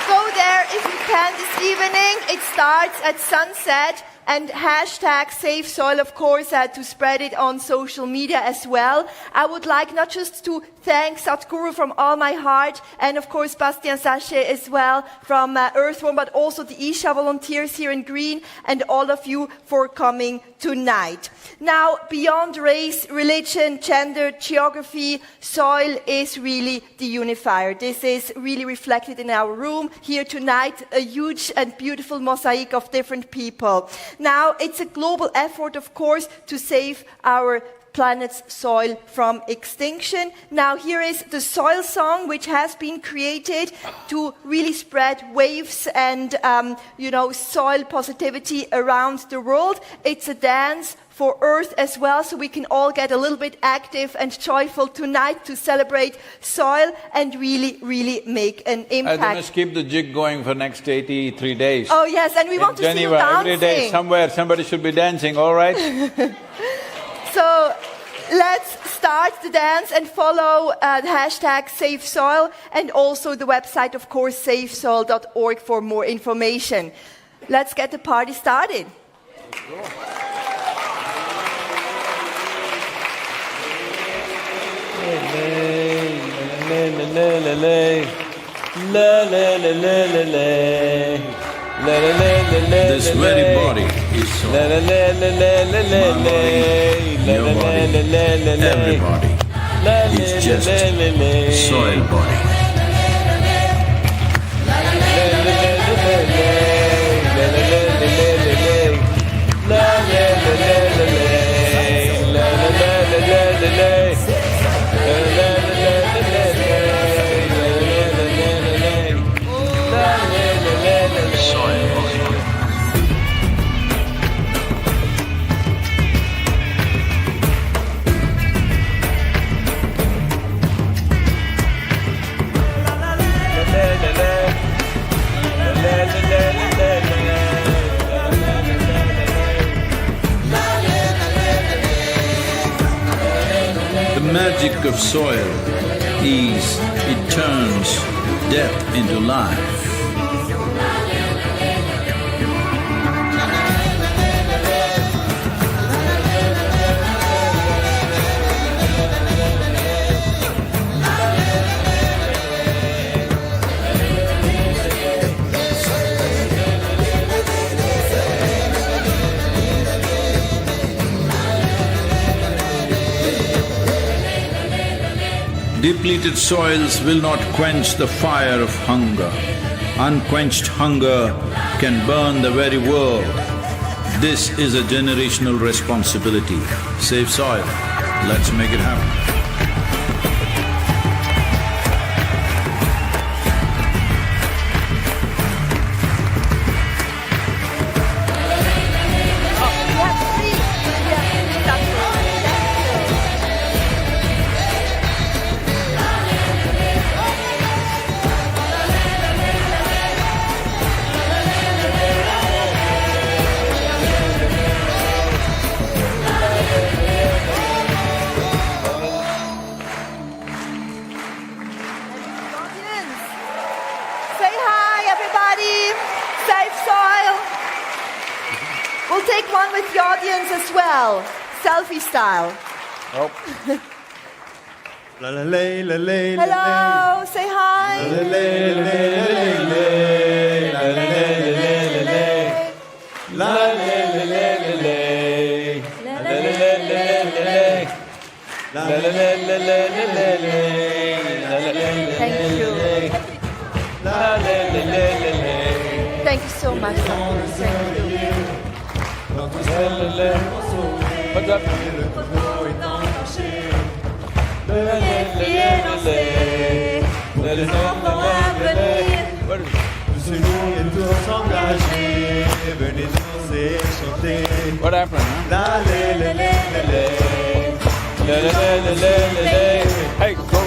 Go there if you can this evening. It starts at sunset. And hashtag Save Soil, of course, to spread it on social media as well. I would like not just to thank Sadhguru from all my heart, and of course Bastian Sachet as well from Earthworm, but also the Isha volunteers here in green, and all of you for coming tonight. Now, beyond race, religion, gender, geography, soil is really the unifier. This is really reflected in our room here tonight, a huge and beautiful mosaic of different people. Now, it's a global effort, of course, to save our planet's soil from extinction. Now, here is the soil song, which has been created to really spread waves and, soil positivity around the world. It's a dance for Earth as well, so we can all get a little bit active and joyful tonight to celebrate soil and really, really make an impact. They must keep the jig going for next 83 days. Oh yes, and we want to see you Geneva, dancing. every day, somewhere, somebody should be dancing, all right? So let's start the dance and follow the hashtag Save Soil and also the website, of course, SaveSoil.org for more information. Let's get the party started. This very body is soil. My body, your body, everybody is just soil body. The magic of soil is it turns death into life. Depleted soils will not quench the fire of hunger. Unquenched hunger can burn the very world. This is a generational responsibility. Save soil. Let's make it happen. one with the audience as well, selfie style. Oh. La la la la la. Hello, say hi. La la la la la. La la la la la. La la la la la. La la la la la. La la la la la. Thank you. La la la la la. Thank you so much. Thank you. What's up? What happened, huh? Hey, go.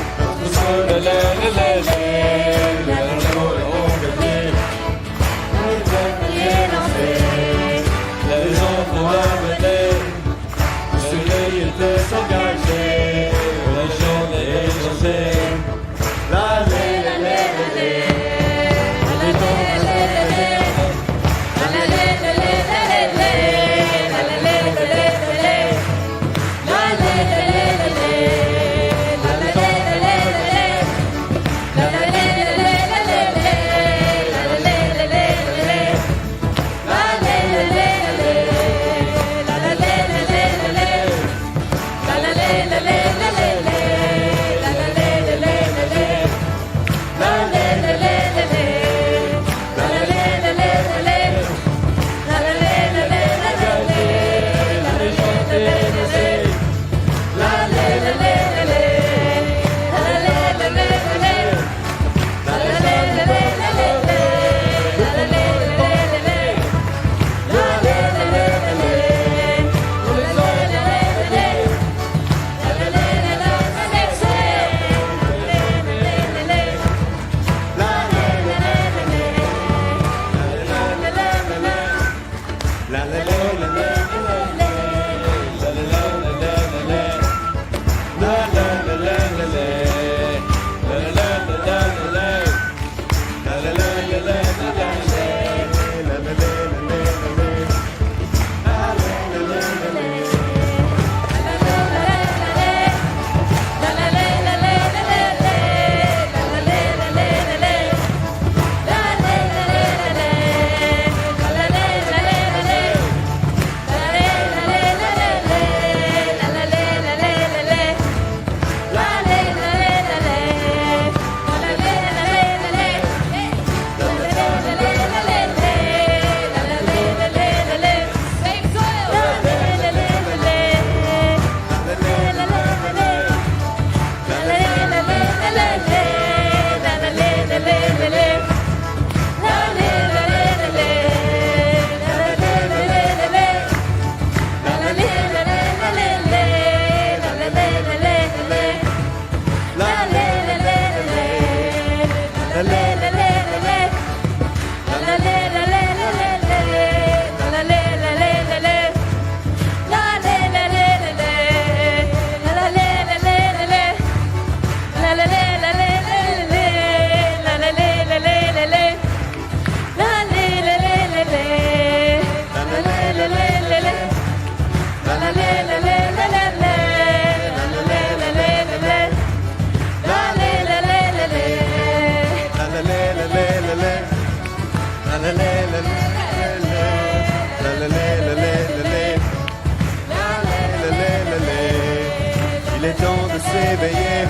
Il est temps de s'éveiller.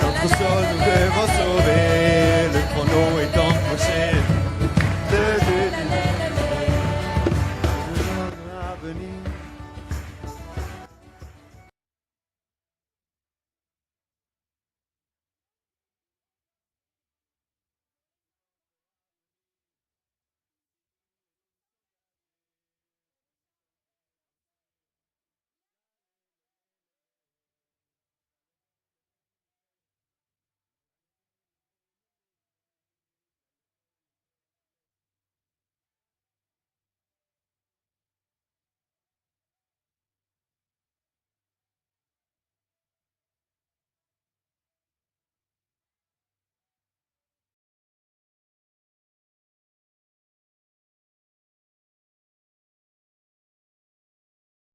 Notre sol nous devance